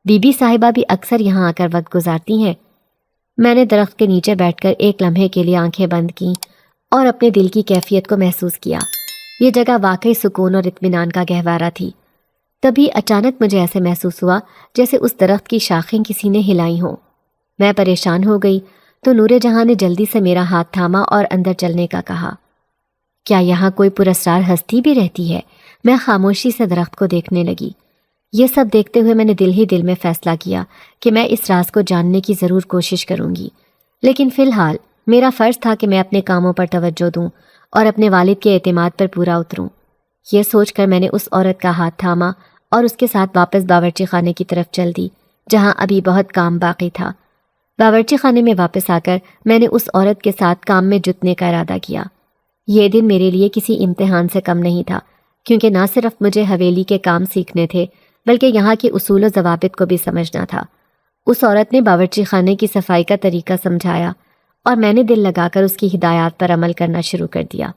بی بی صاحبہ بھی اکثر یہاں آ کر وقت گزارتی ہیں۔ میں نے درخت کے نیچے بیٹھ کر ایک لمحے کے لیے آنکھیں بند کیں اور اپنے دل کی کیفیت کو محسوس کیا۔ یہ جگہ واقعی سکون اور اطمینان کا گہوارہ تھی۔ تبھی اچانک مجھے ایسے محسوس ہوا جیسے اس درخت کی شاخیں کسی نے ہلائی ہوں۔ میں پریشان ہو گئی تو نور جہاں نے جلدی سے میرا ہاتھ تھاما اور اندر چلنے کا کہا۔ کیا یہاں کوئی پراسرار ہستی بھی رہتی ہے؟ میں خاموشی سے درخت کو دیکھنے لگی۔ یہ سب دیکھتے ہوئے میں نے دل ہی دل میں فیصلہ کیا کہ میں اس راز کو جاننے کی ضرور کوشش کروں گی، لیکن فی الحال میرا فرض تھا کہ میں اپنے کاموں پر توجہ دوں اور اپنے والد کے اعتماد پر پورا اتروں۔ یہ سوچ کر میں نے اس عورت کا ہاتھ تھاما اور اس کے ساتھ واپس باورچی خانے کی طرف چل دی، جہاں ابھی بہت کام باقی تھا۔ باورچی خانے میں واپس آ کر میں نے اس عورت کے ساتھ کام میں جتنے کا ارادہ کیا۔ یہ دن میرے لیے کسی امتحان سے کم نہیں تھا، کیونکہ نہ صرف مجھے حویلی کے کام سیکھنے تھے بلکہ یہاں کے اصول و ضوابط کو بھی سمجھنا تھا۔ اس عورت نے باورچی خانے کی صفائی کا طریقہ سمجھایا اور میں نے دل لگا کر اس کی ہدایات پر عمل کرنا شروع کر دیا،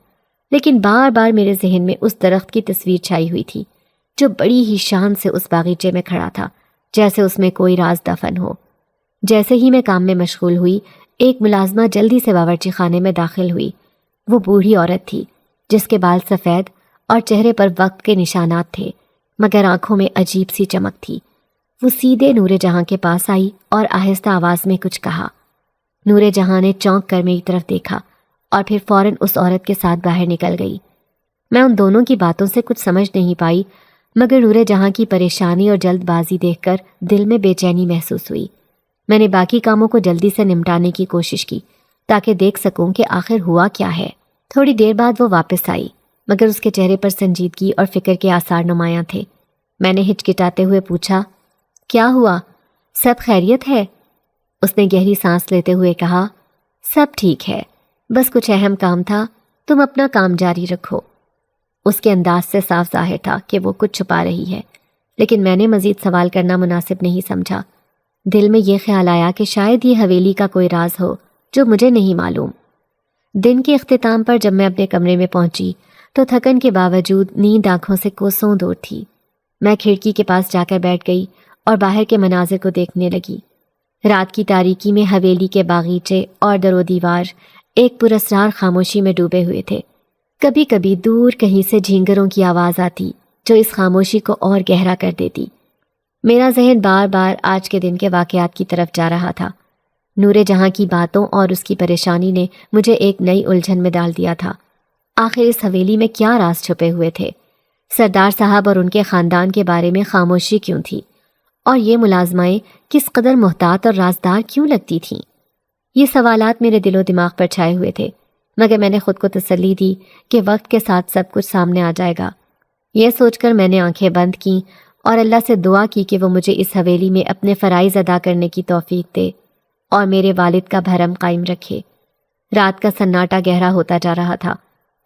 لیکن بار بار میرے ذہن میں اس درخت کی تصویر چھائی ہوئی تھی جو بڑی ہی شان سے اس باغیچے میں کھڑا تھا، جیسے اس میں کوئی راز دفن ہو۔ جیسے ہی میں کام میں مشغول ہوئی، ایک ملازمہ جلدی سے باورچی خانے میں داخل ہوئی۔ وہ بوڑھی عورت تھی جس کے بال سفید اور چہرے پر وقت کے نشانات تھے، مگر آنکھوں میں عجیب سی چمک تھی۔ وہ سیدھے نور جہاں کے پاس آئی اور آہستہ آواز میں کچھ کہا۔ نور جہاں نے چونک کر میری طرف دیکھا اور پھر فوراً اس عورت کے ساتھ باہر نکل گئی۔ میں ان دونوں کی باتوں سے کچھ سمجھ نہیں پائی، مگر نور جہاں کی پریشانی اور جلد بازی دیکھ کر دل میں بے چینی محسوس ہوئی۔ میں نے باقی کاموں کو جلدی سے نمٹانے کی کوشش کی تاکہ دیکھ سکوں کہ آخر ہوا کیا ہے۔ تھوڑی دیر بعد وہ واپس آئی، مگر اس کے چہرے پر سنجیدگی اور فکر کے آثار نمایاں تھے۔ میں نے ہچکچاتے ہوئے پوچھا، کیا ہوا؟ سب خیریت ہے؟ اس نے گہری سانس لیتے ہوئے کہا، سب ٹھیک ہے، بس کچھ اہم کام تھا، تم اپنا کام جاری رکھو۔ اس کے انداز سے صاف ظاہر تھا کہ وہ کچھ چھپا رہی ہے، لیکن میں نے مزید سوال کرنا مناسب نہیں سمجھا۔ دل میں یہ خیال آیا کہ شاید یہ حویلی کا کوئی راز ہو جو مجھے نہیں معلوم۔ دن کے اختتام پر جب میں اپنے کمرے میں پہنچی تو تھکن کے باوجود نیند آنکھوں سے کوسوں دور تھی۔ میں کھڑکی کے پاس جا کر بیٹھ گئی اور باہر کے مناظر کو دیکھنے لگی۔ رات کی تاریکی میں حویلی کے باغیچے اور در و دیوار ایک پراسرار خاموشی میں ڈوبے ہوئے تھے۔ کبھی کبھی دور کہیں سے جھینگروں کی آواز آتی جو اس خاموشی کو اور گہرا کر دیتی۔ میرا ذہن بار بار آج کے دن کے واقعات کی طرف جا رہا تھا۔ نور جہاں کی باتوں اور اس کی پریشانی نے مجھے ایک نئی الجھن میں ڈال دیا تھا۔ آخر اس حویلی میں کیا راز چھپے ہوئے تھے؟ سردار صاحب اور ان کے خاندان کے بارے میں خاموشی کیوں تھی؟ اور یہ ملازمائیں کس قدر محتاط اور رازدار کیوں لگتی تھیں؟ یہ سوالات میرے دل و دماغ پر چھائے ہوئے تھے، مگر میں نے خود کو تسلی دی کہ وقت کے ساتھ سب کچھ سامنے آ جائے گا۔ یہ سوچ کر میں نے آنکھیں بند کیں اور اللہ سے دعا کی کہ وہ مجھے اس حویلی میں اپنے فرائض ادا کرنے کی توفیق دے اور میرے والد کا بھرم قائم رکھے۔ رات کا سناٹا گہرا ہوتا جا رہا تھا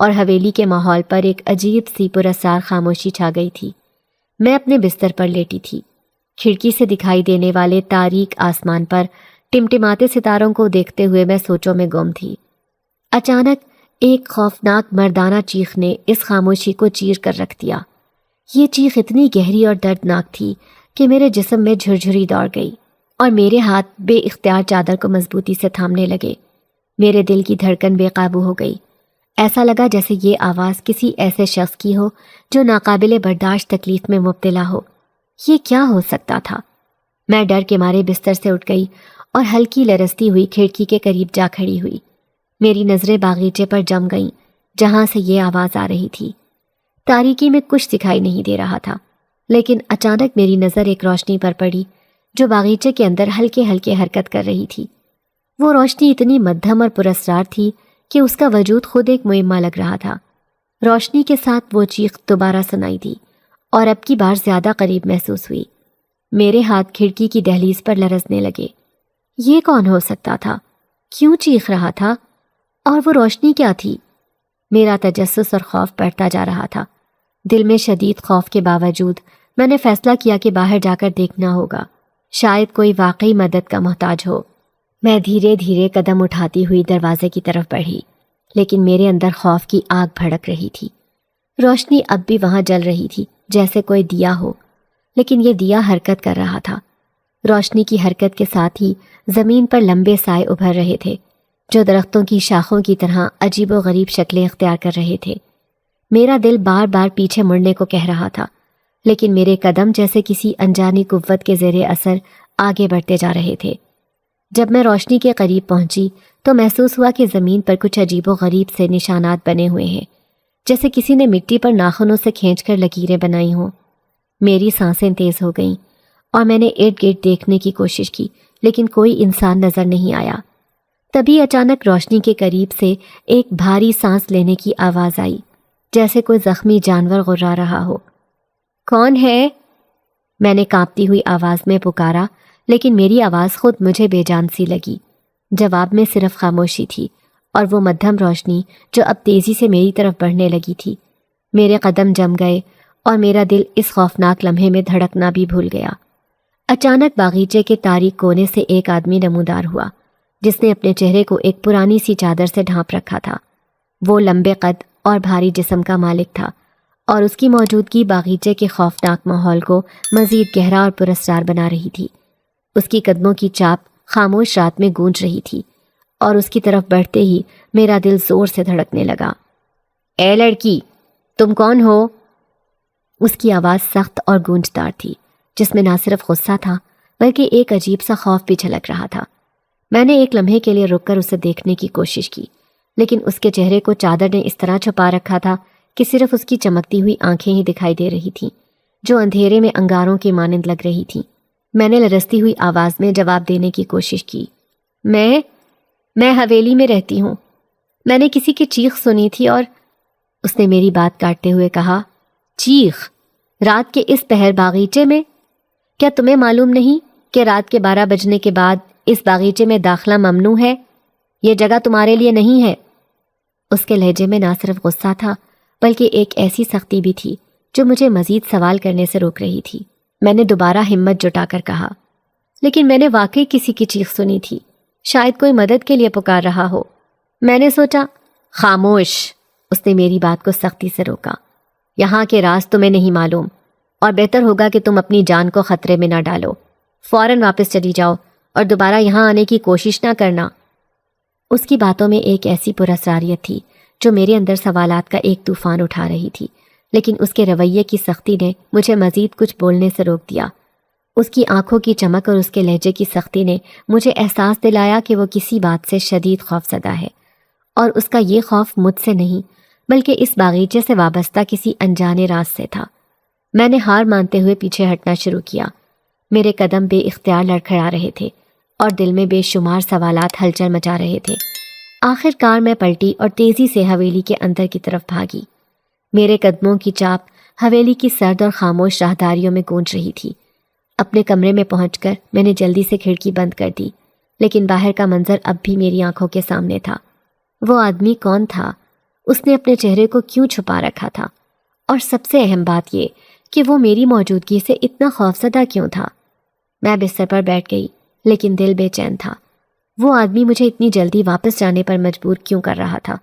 اور حویلی کے ماحول پر ایک عجیب سی پراسرار خاموشی چھا گئی تھی۔ میں اپنے بستر پر لیٹی تھی، کھڑکی سے دکھائی دینے والے تاریک آسمان پر ٹمٹماتے ستاروں کو دیکھتے ہوئے میں سوچوں میں گم تھی۔ اچانک ایک خوفناک مردانہ چیخ نے اس خاموشی کو چیر کر رکھ دیا۔ یہ چیخ اتنی گہری اور دردناک تھی کہ میرے جسم میں جھرجھری دوڑ گئی اور میرے ہاتھ بے اختیار چادر کو مضبوطی سے تھامنے لگے۔ میرے دل کی دھڑکن بے قابو ہو گئی۔ ایسا لگا جیسے یہ آواز کسی ایسے شخص کی ہو جو ناقابل برداشت تکلیف میں مبتلا ہو۔ یہ کیا ہو سکتا تھا؟ میں ڈر کے مارے بستر سے اٹھ گئی اور ہلکی لرزتی ہوئی کھڑکی کے قریب جا کھڑی ہوئی۔ میری نظریں باغیچے پر جم گئیں جہاں سے یہ آواز آ رہی تھی۔ تاریکی میں کچھ دکھائی نہیں دے رہا تھا، لیکن اچانک میری نظر ایک روشنی پر پڑی جو باغیچے کے اندر ہلکے ہلکے حرکت کر رہی تھی۔ وہ روشنی اتنی مدھم اور پراسرار تھی کہ اس کا وجود خود ایک معمہ لگ رہا تھا۔ روشنی کے ساتھ وہ چیخ دوبارہ سنائی دی اور اب کی بار زیادہ قریب محسوس ہوئی۔ میرے ہاتھ کھڑکی کی دہلیز پر لرزنے لگے۔ یہ کون ہو سکتا تھا؟ کیوں چیخ رہا تھا؟ اور وہ روشنی کیا تھی؟ میرا تجسس اور خوف بڑھتا جا رہا تھا۔ دل میں شدید خوف کے باوجود میں نے فیصلہ کیا کہ باہر جا کر دیکھنا ہوگا، شاید کوئی واقعی مدد کا محتاج ہو۔ میں دھیرے دھیرے قدم اٹھاتی ہوئی دروازے کی طرف بڑھی، لیکن میرے اندر خوف کی آگ بھڑک رہی تھی۔ روشنی اب بھی وہاں جل رہی تھی جیسے کوئی دیا ہو، لیکن یہ دیا حرکت کر رہا تھا۔ روشنی کی حرکت کے ساتھ ہی زمین پر لمبے سائے ابھر رہے تھے جو درختوں کی شاخوں کی طرح عجیب و غریب شکلیں اختیار کر رہے تھے۔ میرا دل بار بار پیچھے مڑنے کو کہہ رہا تھا، لیکن میرے قدم جیسے کسی انجانی قوت کے زیر اثر آگے بڑھتے جا رہے تھے۔ جب میں روشنی کے قریب پہنچی تو محسوس ہوا کہ زمین پر کچھ عجیب و غریب سے نشانات بنے ہوئے ہیں، جیسے کسی نے مٹی پر ناخنوں سے کھینچ کر لکیریں بنائی ہوں۔ میری سانسیں تیز ہو گئیں اور میں نے ارد گرد دیکھنے کی کوشش کی، لیکن کوئی انسان نظر نہیں آیا۔ تبھی اچانک روشنی کے قریب سے ایک بھاری سانس لینے کی آواز آئی، جیسے کوئی زخمی جانور غرا رہا ہو۔ کون ہے؟ میں نے کانپتی ہوئی آواز میں پکارا، لیکن میری آواز خود مجھے بے جان سی لگی۔ جواب میں صرف خاموشی تھی اور وہ مدھم روشنی جو اب تیزی سے میری طرف بڑھنے لگی تھی۔ میرے قدم جم گئے اور میرا دل اس خوفناک لمحے میں دھڑکنا بھی بھول گیا۔ اچانک باغیچے کے تاریک کونے سے ایک آدمی نمودار ہوا جس نے اپنے چہرے کو ایک پرانی سی چادر سے ڈھانپ رکھا تھا۔ وہ لمبے قد اور بھاری جسم کا مالک تھا اور اس کی موجودگی باغیچے کے خوفناک ماحول کو مزید گہرا اور پراسرار بنا رہی تھی۔ اس کی قدموں کی چاپ خاموش رات میں گونج رہی تھی اور اس کی طرف بڑھتے ہی میرا دل زور سے دھڑکنے لگا۔ اے لڑکی، تم کون ہو؟ اس کی آواز سخت اور گونجدار تھی، جس میں نہ صرف غصہ تھا بلکہ ایک عجیب سا خوف بھی جھلک رہا تھا۔ میں نے ایک لمحے کے لیے رک کر اسے دیکھنے کی کوشش کی، لیکن اس کے چہرے کو چادر نے اس طرح چھپا رکھا تھا کہ صرف اس کی چمکتی ہوئی آنکھیں ہی دکھائی دے رہی تھیں، جو اندھیرے میں انگاروں کی مانند لگ رہی تھیں۔ میں نے لرزتی ہوئی آواز میں جواب دینے کی کوشش کی۔ میں حویلی میں رہتی ہوں۔ میں نے کسی کی چیخ سنی تھی اور… اس نے میری بات کاٹتے ہوئے کہا، چیخ؟ رات کے اس پہر باغیچے میں؟ کیا تمہیں معلوم نہیں کہ رات کے 12 بجنے کے بعد اس باغیچے میں داخلہ ممنوع ہے؟ یہ جگہ تمہارے لیے نہیں ہے۔ اس کے لہجے میں نہ صرف غصہ تھا بلکہ ایک ایسی سختی بھی تھی جو مجھے مزید سوال کرنے سے روک رہی تھی۔ میں نے دوبارہ ہمت جٹا کر کہا، لیکن میں نے واقعی کسی کی چیخ سنی تھی، شاید کوئی مدد کے لیے پکار رہا ہو۔ میں نے سوچا… خاموش! اس نے میری بات کو سختی سے روکا۔ یہاں کے راز تمہیں نہیں معلوم اور بہتر ہوگا کہ تم اپنی جان کو خطرے میں نہ ڈالو۔ فوراً واپس چلی جاؤ اور دوبارہ یہاں آنے کی کوشش نہ کرنا۔ اس کی باتوں میں ایک ایسی پراسراریت تھی جو میرے اندر سوالات کا ایک طوفان اٹھا رہی تھی، لیکن اس کے رویے کی سختی نے مجھے مزید کچھ بولنے سے روک دیا۔ اس کی آنکھوں کی چمک اور اس کے لہجے کی سختی نے مجھے احساس دلایا کہ وہ کسی بات سے شدید خوفزدہ ہے، اور اس کا یہ خوف مجھ سے نہیں بلکہ اس باغیچے سے وابستہ کسی انجانے راز سے تھا۔ میں نے ہار مانتے ہوئے پیچھے ہٹنا شروع کیا۔ میرے قدم بے اختیار لڑکھڑا رہے تھے اور دل میں بے شمار سوالات ہلچل مچا رہے تھے۔ آخر کار میں پلٹی اور تیزی سے حویلی کے اندر کی طرف بھاگی۔ میرے قدموں کی چاپ حویلی کی سرد اور خاموش راہداریوں میں گونج رہی تھی۔ اپنے کمرے میں پہنچ کر میں نے جلدی سے کھڑکی بند کر دی، لیکن باہر کا منظر اب بھی میری آنکھوں کے سامنے تھا۔ وہ آدمی کون تھا؟ اس نے اپنے چہرے کو کیوں چھپا رکھا تھا؟ اور سب سے اہم بات یہ کہ وہ میری موجودگی سے اتنا خوفزدہ کیوں تھا؟ میں بستر پر بیٹھ گئی، لیکن دل بے چین تھا۔ وہ آدمی مجھے اتنی جلدی واپس جانے پر مجبور کیوں کر رہا تھا؟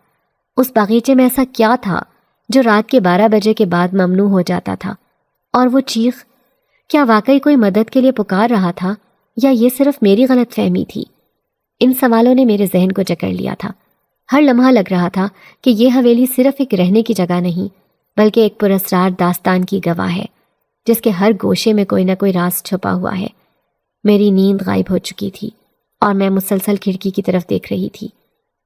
اس باغیچے میں ایسا کیا تھا جو رات کے 12 بجے کے بعد ممنوع ہو جاتا تھا؟ اور وہ چیخ، کیا واقعی کوئی مدد کے لیے پکار رہا تھا؟ یا یہ صرف میری غلط فہمی تھی؟ ان سوالوں نے میرے ذہن کو جکڑ لیا تھا۔ ہر لمحہ لگ رہا تھا کہ یہ حویلی صرف ایک رہنے کی جگہ نہیں بلکہ ایک پراسرار داستان کی گواہ ہے جس کے ہر گوشے میں کوئی نہ کوئی راز چھپا ہوا ہے۔ میری نیند غائب ہو چکی تھی اور میں مسلسل کھڑکی کی طرف دیکھ رہی تھی،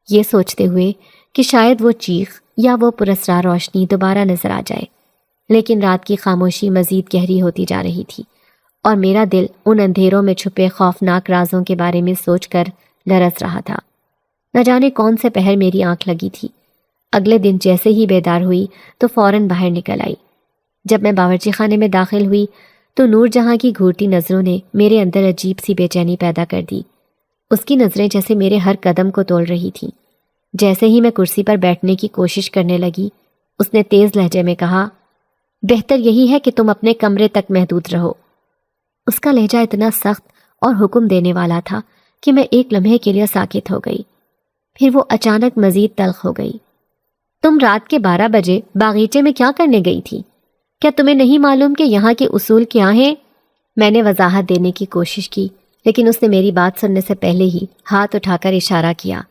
یہ سوچتے ہوئے کہ شاید وہ چیخ یا وہ پراسرار روشنی دوبارہ نظر آ جائے۔ لیکن رات کی خاموشی مزید گہری ہوتی جا رہی تھی اور میرا دل ان اندھیروں میں چھپے خوفناک رازوں کے بارے میں سوچ کر لرز رہا تھا۔ نہ جانے کون سے پہر میری آنکھ لگی تھی۔ اگلے دن جیسے ہی بیدار ہوئی تو فوراً باہر نکل آئی۔ جب میں باورچی خانے میں داخل ہوئی تو نور جہاں کی گھورتی نظروں نے میرے اندر عجیب سی بے چینی پیدا کر دی۔ اس کی نظریں جیسے میرے ہر قدم کو تول رہی تھیں۔ جیسے ہی میں کرسی پر بیٹھنے کی کوشش کرنے لگی، اس نے تیز لہجے میں کہا، بہتر یہی ہے کہ تم اپنے کمرے تک محدود رہو۔ اس کا لہجہ اتنا سخت اور حکم دینے والا تھا کہ میں ایک لمحے کے لیے ساکت ہو گئی، پھر وہ اچانک مزید تلخ ہو گئی۔ تم رات کے 12 بجے باغیچے میں کیا کرنے گئی تھی؟ کیا تمہیں نہیں معلوم کہ یہاں کے اصول کیا ہیں؟ میں نے وضاحت دینے کی کوشش کی، لیکن اس نے میری بات سننے سے پہلے ہی ہاتھ اٹھا کر اشارہ کیا۔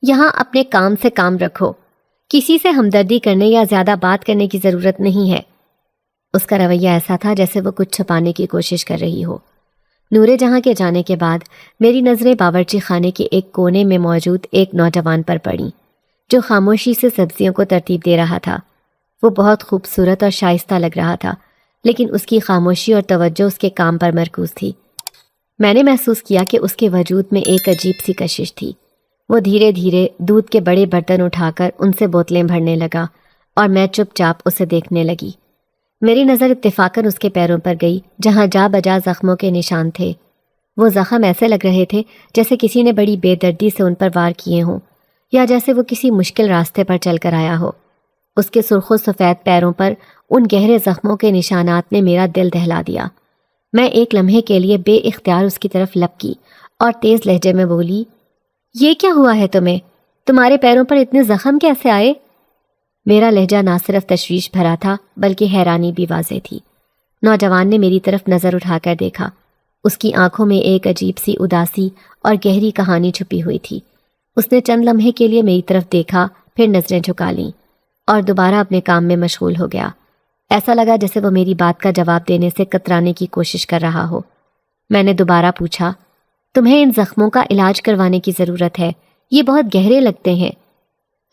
یہاں اپنے کام سے کام رکھو، کسی سے ہمدردی کرنے یا زیادہ بات کرنے کی ضرورت نہیں ہے۔ اس کا رویہ ایسا تھا جیسے وہ کچھ چھپانے کی کوشش کر رہی ہو۔ نور جہاں کے جانے کے بعد میری نظریں باورچی خانے کے ایک کونے میں موجود ایک نوجوان پر پڑیں جو خاموشی سے سبزیوں کو ترتیب دے رہا تھا۔ وہ بہت خوبصورت اور شائستہ لگ رہا تھا، لیکن اس کی خاموشی اور توجہ اس کے کام پر مرکوز تھی۔ میں نے محسوس کیا کہ اس کے وجود میں ایک عجیب سی کشش تھی۔ وہ دھیرے دھیرے دودھ کے بڑے برتن اٹھا کر ان سے بوتلیں بھرنے لگا اور میں چپ چاپ اسے دیکھنے لگی۔ میری نظر اتفاقاً اس کے پیروں پر گئی جہاں جا بجا زخموں کے نشان تھے۔ وہ زخم ایسے لگ رہے تھے جیسے کسی نے بڑی بے دردی سے ان پر وار کیے ہوں یا جیسے وہ کسی مشکل راستے پر چل کر آیا ہو۔ اس کے سرخ و سفید پیروں پر ان گہرے زخموں کے نشانات نے میرا دل دہلا دیا۔ میں ایک لمحے کے لیے بے اختیار اس کی طرف لپکی اور تیز لہجے میں بولی، یہ کیا ہوا ہے تمہیں؟ تمہارے پیروں پر اتنے زخم کیسے آئے؟ میرا لہجہ نہ صرف تشویش بھرا تھا بلکہ حیرانی بھی واضح تھی۔ نوجوان نے میری طرف نظر اٹھا کر دیکھا۔ اس کی آنکھوں میں ایک عجیب سی اداسی اور گہری کہانی چھپی ہوئی تھی۔ اس نے چند لمحے کے لیے میری طرف دیکھا، پھر نظریں جھکا لیں اور دوبارہ اپنے کام میں مشغول ہو گیا۔ ایسا لگا جیسے وہ میری بات کا جواب دینے سے کترانے کی کوشش کر رہا ہو۔ میں نے دوبارہ پوچھا، تمہیں ان زخموں کا علاج کروانے کی ضرورت ہے، یہ بہت گہرے لگتے ہیں۔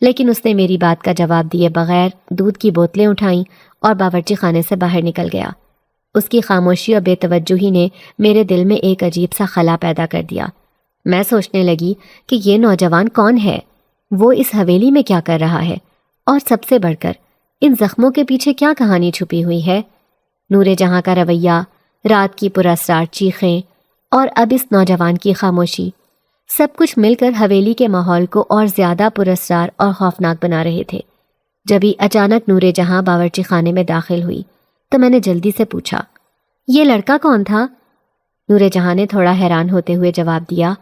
لیکن اس نے میری بات کا جواب دیے بغیر دودھ کی بوتلیں اٹھائیں اور باورچی خانے سے باہر نکل گیا۔ اس کی خاموشی اور بے توجہی نے میرے دل میں ایک عجیب سا خلا پیدا کر دیا۔ میں سوچنے لگی کہ یہ نوجوان کون ہے؟ وہ اس حویلی میں کیا کر رہا ہے؟ اور سب سے بڑھ کر ان زخموں کے پیچھے کیا کہانی چھپی ہوئی ہے؟ نور جہاں کا رویہ، رات کی پراسرار چیخیں اور اب اس نوجوان کی خاموشی، سب کچھ مل کر حویلی کے ماحول کو اور زیادہ پراسرار اور خوفناک بنا رہے تھے۔ جبھی اچانک نور جہاں باورچی خانے میں داخل ہوئی تو میں نے جلدی سے پوچھا، یہ لڑکا کون تھا؟ نور جہاں نے تھوڑا حیران ہوتے ہوئے جواب دیا،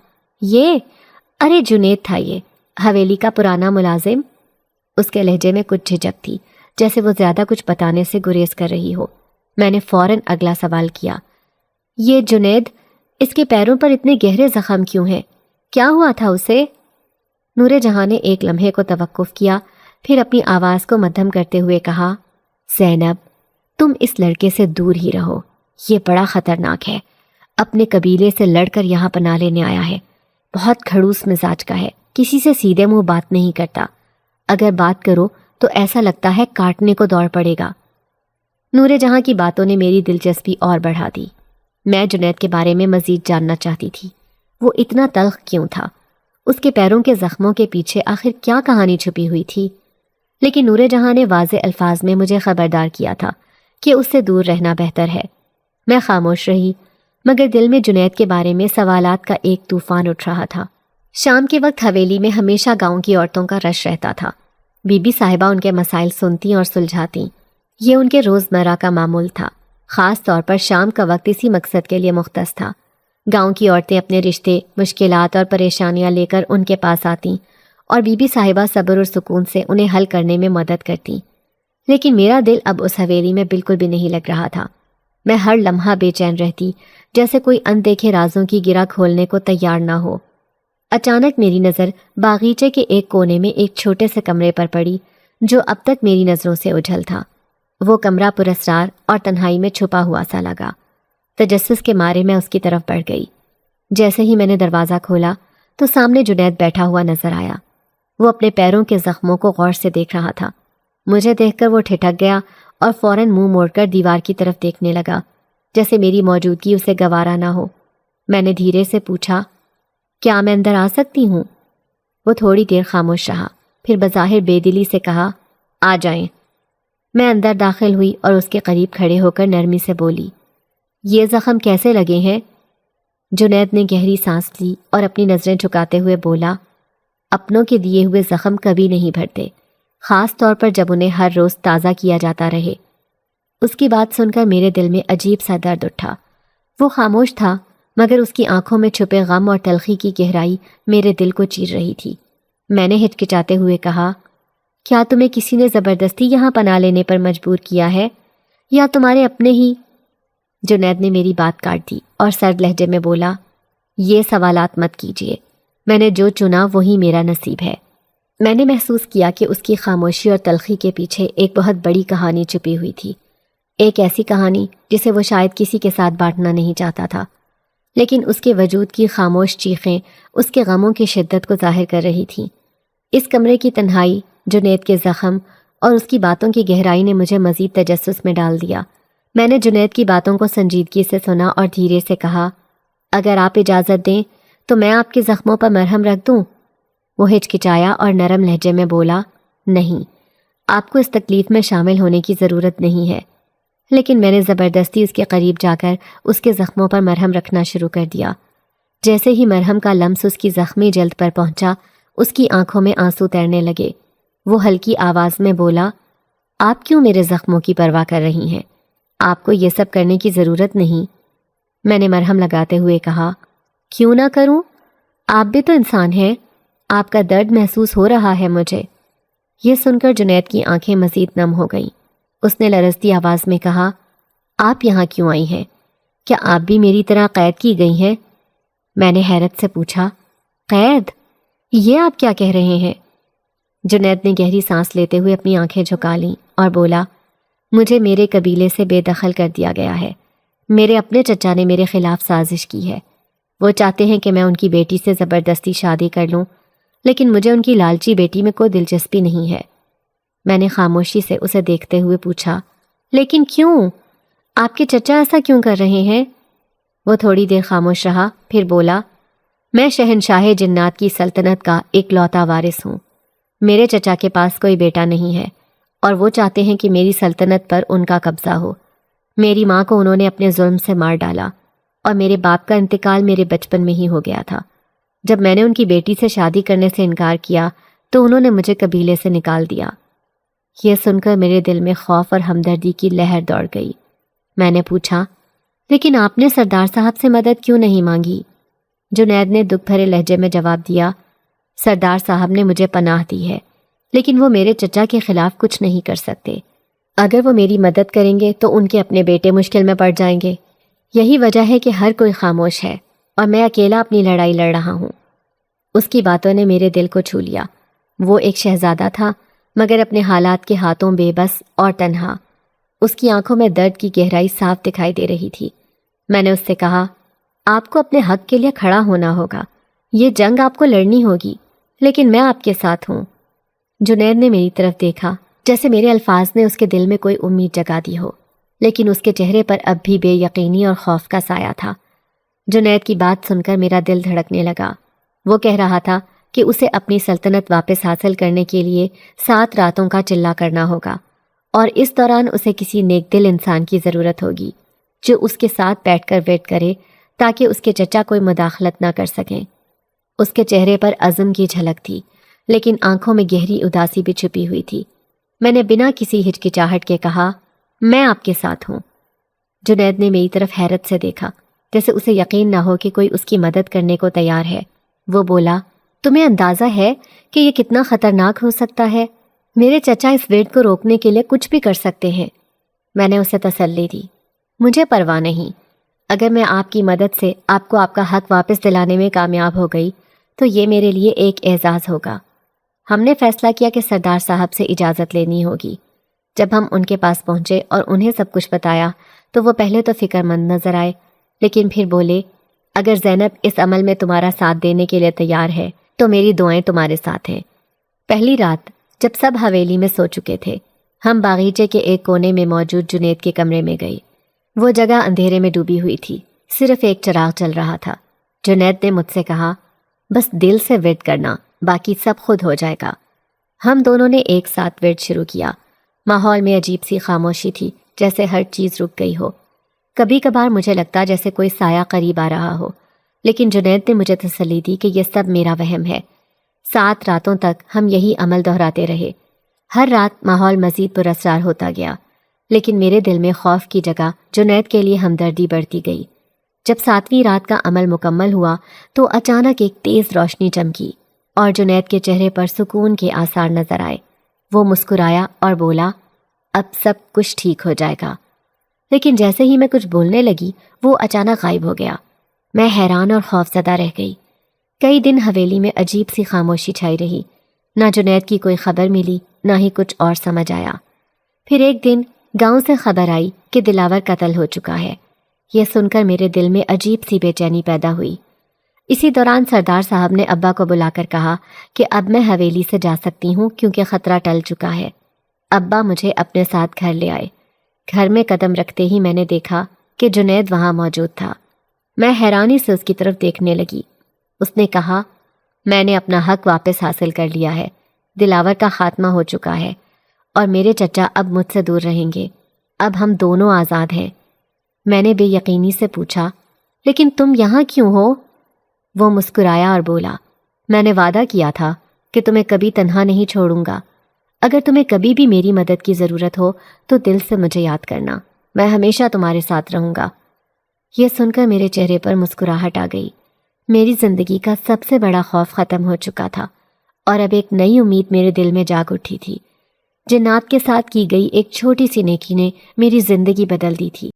ارے جنید تھا، یہ حویلی کا پرانا ملازم۔ اس کے لہجے میں کچھ جھجک تھی، جیسے وہ زیادہ کچھ بتانے سے گریز کر رہی ہو۔ میں نے فوراً اگلا سوال کیا، یہ جنید، اس کے پیروں پر اتنے گہرے زخم کیوں ہیں؟ کیا ہوا تھا اسے؟ نور جہاں نے ایک لمحے کو توقف کیا، پھر اپنی آواز کو مدھم کرتے ہوئے کہا، زینب، تم اس لڑکے سے دور ہی رہو، یہ بڑا خطرناک ہے، اپنے قبیلے سے لڑ کر یہاں پناہ لینے آیا ہے، بہت کھڑوس مزاج کا ہے، کسی سے سیدھے منہ بات نہیں کرتا، اگر بات کرو تو ایسا لگتا ہے کاٹنے کو دوڑ پڑے گا۔ نور جہاں کی باتوں نے میری دلچسپی اور بڑھا دی۔ میں جنید کے بارے میں مزید جاننا چاہتی تھی۔ وہ اتنا تلخ کیوں تھا؟ اس کے پیروں کے زخموں کے پیچھے آخر کیا کہانی چھپی ہوئی تھی؟ لیکن نور جہاں نے واضح الفاظ میں مجھے خبردار کیا تھا کہ اس سے دور رہنا بہتر ہے۔ میں خاموش رہی، مگر دل میں جنید کے بارے میں سوالات کا ایک طوفان اٹھ رہا تھا۔ شام کے وقت حویلی میں ہمیشہ گاؤں کی عورتوں کا رش رہتا تھا۔ بی بی صاحبہ ان کے مسائل سنتی اور سلجھاتی، یہ ان کے روزمرہ کا معمول تھا۔ خاص طور پر شام کا وقت اسی مقصد کے لیے مختص تھا۔ گاؤں کی عورتیں اپنے رشتے، مشکلات اور پریشانیاں لے کر ان کے پاس آتیں اور بی بی صاحبہ صبر اور سکون سے انہیں حل کرنے میں مدد کرتیں۔ لیکن میرا دل اب اس حویلی میں بالکل بھی نہیں لگ رہا تھا۔ میں ہر لمحہ بے چین رہتی، جیسے کوئی اندیکھے رازوں کی گرہ کھولنے کو تیار نہ ہو۔ اچانک میری نظر باغیچے کے ایک کونے میں ایک چھوٹے سے کمرے پر پڑی جو اب تک میری نظروں سے اوجھل تھا۔ وہ کمرہ پراسرار اور تنہائی میں چھپا ہوا سا لگا۔ تجسس کے مارے میں اس کی طرف بڑھ گئی۔ جیسے ہی میں نے دروازہ کھولا تو سامنے جنید بیٹھا ہوا نظر آیا۔ وہ اپنے پیروں کے زخموں کو غور سے دیکھ رہا تھا۔ مجھے دیکھ کر وہ ٹھٹک گیا اور فوراً منہ موڑ کر دیوار کی طرف دیکھنے لگا، جیسے میری موجودگی اسے گوارا نہ ہو۔ میں نے دھیرے سے پوچھا، کیا میں اندر آ سکتی ہوں؟ وہ تھوڑی دیر خاموش رہا، پھر بظاہر بے دلی سے کہا، آ جائیں۔ میں اندر داخل ہوئی اور اس کے قریب کھڑے ہو کر نرمی سے بولی، یہ زخم کیسے لگے ہیں؟ جنید نے گہری سانس لی اور اپنی نظریں جھکاتے ہوئے بولا، اپنوں کے دیے ہوئے زخم کبھی نہیں بھرتے، خاص طور پر جب انہیں ہر روز تازہ کیا جاتا رہے۔ اس کی بات سن کر میرے دل میں عجیب سا درد اٹھا۔ وہ خاموش تھا، مگر اس کی آنکھوں میں چھپے غم اور تلخی کی گہرائی میرے دل کو چیر رہی تھی۔ میں نے ہچکچاتے ہوئے کہا، کیا تمہیں کسی نے زبردستی یہاں پناہ لینے پر مجبور کیا ہے یا تمہارے اپنے ہی؟ جنید نے میری بات کاٹ دی اور سرد لہجے میں بولا، یہ سوالات مت کیجیے، میں نے جو چنا وہی میرا نصیب ہے۔ میں نے محسوس کیا کہ اس کی خاموشی اور تلخی کے پیچھے ایک بہت بڑی کہانی چھپی ہوئی تھی، ایک ایسی کہانی جسے وہ شاید کسی کے ساتھ بانٹنا نہیں چاہتا تھا، لیکن اس کے وجود کی خاموش چیخیں اس کے غموں کی شدت کو ظاہر کر رہی تھیں۔ اس کمرے کی تنہائی، جنید کے زخم اور اس کی باتوں کی گہرائی نے مجھے مزید تجسس میں ڈال دیا۔ میں نے جنید کی باتوں کو سنجیدگی سے سنا اور دھیرے سے کہا، اگر آپ اجازت دیں تو میں آپ کے زخموں پر مرہم رکھ دوں؟ وہ ہچکچایا اور نرم لہجے میں بولا، نہیں، آپ کو اس تکلیف میں شامل ہونے کی ضرورت نہیں ہے۔ لیکن میں نے زبردستی اس کے قریب جا کر اس کے زخموں پر مرہم رکھنا شروع کر دیا۔ جیسے ہی مرہم کا لمس اس کی زخمی جلد پر پہنچا، اس کی آنکھوں میں آنسو تیرنے لگے۔ وہ ہلکی آواز میں بولا، آپ کیوں میرے زخموں کی پرواہ کر رہی ہیں؟ آپ کو یہ سب کرنے کی ضرورت نہیں۔ میں نے مرہم لگاتے ہوئے کہا، کیوں نہ کروں؟ آپ بھی تو انسان ہیں، آپ کا درد محسوس ہو رہا ہے مجھے۔ یہ سن کر جنید کی آنکھیں مزید نم ہو گئیں۔ اس نے لرزتی آواز میں کہا، آپ یہاں کیوں آئی ہیں؟ کیا آپ بھی میری طرح قید کی گئی ہیں؟ میں نے حیرت سے پوچھا، قید؟ یہ آپ کیا کہہ رہے ہیں؟ جنید نے گہری سانس لیتے ہوئے اپنی آنکھیں جھکا لیں اور بولا، مجھے میرے قبیلے سے بے دخل کر دیا گیا ہے۔ میرے اپنے چچا نے میرے خلاف سازش کی ہے۔ وہ چاہتے ہیں کہ میں ان کی بیٹی سے زبردستی شادی کر لوں، لیکن مجھے ان کی لالچی بیٹی میں کوئی دلچسپی نہیں ہے۔ میں نے خاموشی سے اسے دیکھتے ہوئے پوچھا، لیکن کیوں؟ آپ کے چچا ایسا کیوں کر رہے ہیں؟ وہ تھوڑی دیر خاموش رہا، پھر بولا، میں شہنشاہ جنات کی سلطنت کا ایک لوتا وارث ہوں۔ میرے چچا کے پاس کوئی بیٹا نہیں ہے اور وہ چاہتے ہیں کہ میری سلطنت پر ان کا قبضہ ہو۔ میری ماں کو انہوں نے اپنے ظلم سے مار ڈالا اور میرے باپ کا انتقال میرے بچپن میں ہی ہو گیا تھا۔ جب میں نے ان کی بیٹی سے شادی کرنے سے انکار کیا تو انہوں نے مجھے قبیلے سے نکال دیا۔ یہ سن کر میرے دل میں خوف اور ہمدردی کی لہر دوڑ گئی۔ میں نے پوچھا، لیکن آپ نے سردار صاحب سے مدد کیوں نہیں مانگی؟ جنید نے دکھ بھرے لہجے میں جواب دیا، سردار صاحب نے مجھے پناہ دی ہے، لیکن وہ میرے چچا کے خلاف کچھ نہیں کر سکتے۔ اگر وہ میری مدد کریں گے تو ان کے اپنے بیٹے مشکل میں پڑ جائیں گے۔ یہی وجہ ہے کہ ہر کوئی خاموش ہے اور میں اکیلا اپنی لڑائی لڑ رہا ہوں۔ اس کی باتوں نے میرے دل کو چھو لیا۔ وہ ایک شہزادہ تھا، مگر اپنے حالات کے ہاتھوں بے بس اور تنہا۔ اس کی آنکھوں میں درد کی گہرائی صاف دکھائی دے رہی تھی۔ میں نے اس سے کہا، آپ کو اپنے حق کے لیے کھڑا ہونا ہوگا، یہ جنگ آپ کو لڑنی ہوگی، لیکن میں آپ کے ساتھ ہوں۔ جنید نے میری طرف دیکھا، جیسے میرے الفاظ نے اس کے دل میں کوئی امید جگا دی ہو، لیکن اس کے چہرے پر اب بھی بے یقینی اور خوف کا سایہ تھا۔ جنید کی بات سن کر میرا دل دھڑکنے لگا۔ وہ کہہ رہا تھا کہ اسے اپنی سلطنت واپس حاصل کرنے کے لیے 7 راتوں کا چلہ کرنا ہوگا، اور اس دوران اسے کسی نیک دل انسان کی ضرورت ہوگی جو اس کے ساتھ بیٹھ کر ویٹ کرے تاکہ اس کے چچا کوئی مداخلت نہ کر سکیں۔ اس کے چہرے پر عزم کی جھلک تھی، لیکن آنکھوں میں گہری اداسی بھی چھپی ہوئی تھی۔ میں نے بنا کسی ہچکچاہٹ کے کہا، میں آپ کے ساتھ ہوں۔ جنید نے میری طرف حیرت سے دیکھا، جیسے اسے یقین نہ ہو کہ کوئی اس کی مدد کرنے کو تیار ہے۔ وہ بولا، تمہیں اندازہ ہے کہ یہ کتنا خطرناک ہو سکتا ہے؟ میرے چچا اس ویٹ کو روکنے کے لیے کچھ بھی کر سکتے ہیں۔ میں نے اسے تسلی دی، مجھے پرواہ نہیں، اگر میں آپ کی مدد سے آپ کو آپ کا حق واپس دلانے میں کامیاب ہو گئی تو یہ میرے لیے ایک اعزاز ہوگا۔ ہم نے فیصلہ کیا کہ سردار صاحب سے اجازت لینی ہوگی۔ جب ہم ان کے پاس پہنچے اور انہیں سب کچھ بتایا تو وہ پہلے تو فکر مند نظر آئے، لیکن پھر بولے، اگر زینب اس عمل میں تمہارا ساتھ دینے کے لیے تیار ہے تو میری دعائیں تمہارے ساتھ ہیں۔ پہلی رات جب سب حویلی میں سو چکے تھے، ہم باغیچے کے ایک کونے میں موجود جنید کے کمرے میں گئے۔ وہ جگہ اندھیرے میں ڈوبی ہوئی تھی، صرف ایک چراغ چل رہا تھا۔ جنید نے مجھ سے کہا، بس دل سے ورد کرنا، باقی سب خود ہو جائے گا۔ ہم دونوں نے ایک ساتھ ورد شروع کیا۔ ماحول میں عجیب سی خاموشی تھی، جیسے ہر چیز رک گئی ہو۔ کبھی کبھار مجھے لگتا جیسے کوئی سایہ قریب آ رہا ہو، لیکن جنید نے مجھے تسلی دی کہ یہ سب میرا وہم ہے۔ 7 راتوں تک ہم یہی عمل دہراتے رہے۔ ہر رات ماحول مزید پراسرار ہوتا گیا، لیکن میرے دل میں خوف کی جگہ جنید کے لیے ہمدردی بڑھتی گئی۔ جب 7ویں رات کا عمل مکمل ہوا تو اچانک ایک تیز روشنی چمکی اور جنید کے چہرے پر سکون کے آثار نظر آئے۔ وہ مسکرایا اور بولا، اب سب کچھ ٹھیک ہو جائے گا۔ لیکن جیسے ہی میں کچھ بولنے لگی وہ اچانک غائب ہو گیا۔ میں حیران اور خوفزدہ رہ گئی۔ کئی دن حویلی میں عجیب سی خاموشی چھائی رہی، نہ جنید کی کوئی خبر ملی، نہ ہی کچھ اور سمجھ آیا۔ پھر ایک دن گاؤں سے خبر آئی کہ دلاور قتل ہو چکا ہے۔ یہ سن کر میرے دل میں عجیب سی بے چینی پیدا ہوئی۔ اسی دوران سردار صاحب نے ابا کو بلا کر کہا کہ اب میں حویلی سے جا سکتی ہوں کیونکہ خطرہ ٹل چکا ہے۔ ابا مجھے اپنے ساتھ گھر لے آئے۔ گھر میں قدم رکھتے ہی میں نے دیکھا کہ جنید وہاں موجود تھا۔ میں حیرانی سے اس کی طرف دیکھنے لگی۔ اس نے کہا، میں نے اپنا حق واپس حاصل کر لیا ہے، دلاور کا خاتمہ ہو چکا ہے اور میرے چچا اب مجھ سے دور رہیں گے۔ اب ہم دونوں آزاد ہیں۔ میں نے بے یقینی سے پوچھا، لیکن تم یہاں کیوں ہو؟ وہ مسکرایا اور بولا، میں نے وعدہ کیا تھا کہ تمہیں کبھی تنہا نہیں چھوڑوں گا۔ اگر تمہیں کبھی بھی میری مدد کی ضرورت ہو تو دل سے مجھے یاد کرنا، میں ہمیشہ تمہارے ساتھ رہوں گا۔ یہ سن کر میرے چہرے پر مسکراہٹ آ گئی۔ میری زندگی کا سب سے بڑا خوف ختم ہو چکا تھا اور اب ایک نئی امید میرے دل میں جاگ اٹھی تھی۔ جنات کے ساتھ کی گئی ایک چھوٹی سی نیکی نے میری زندگی بدل دی تھی۔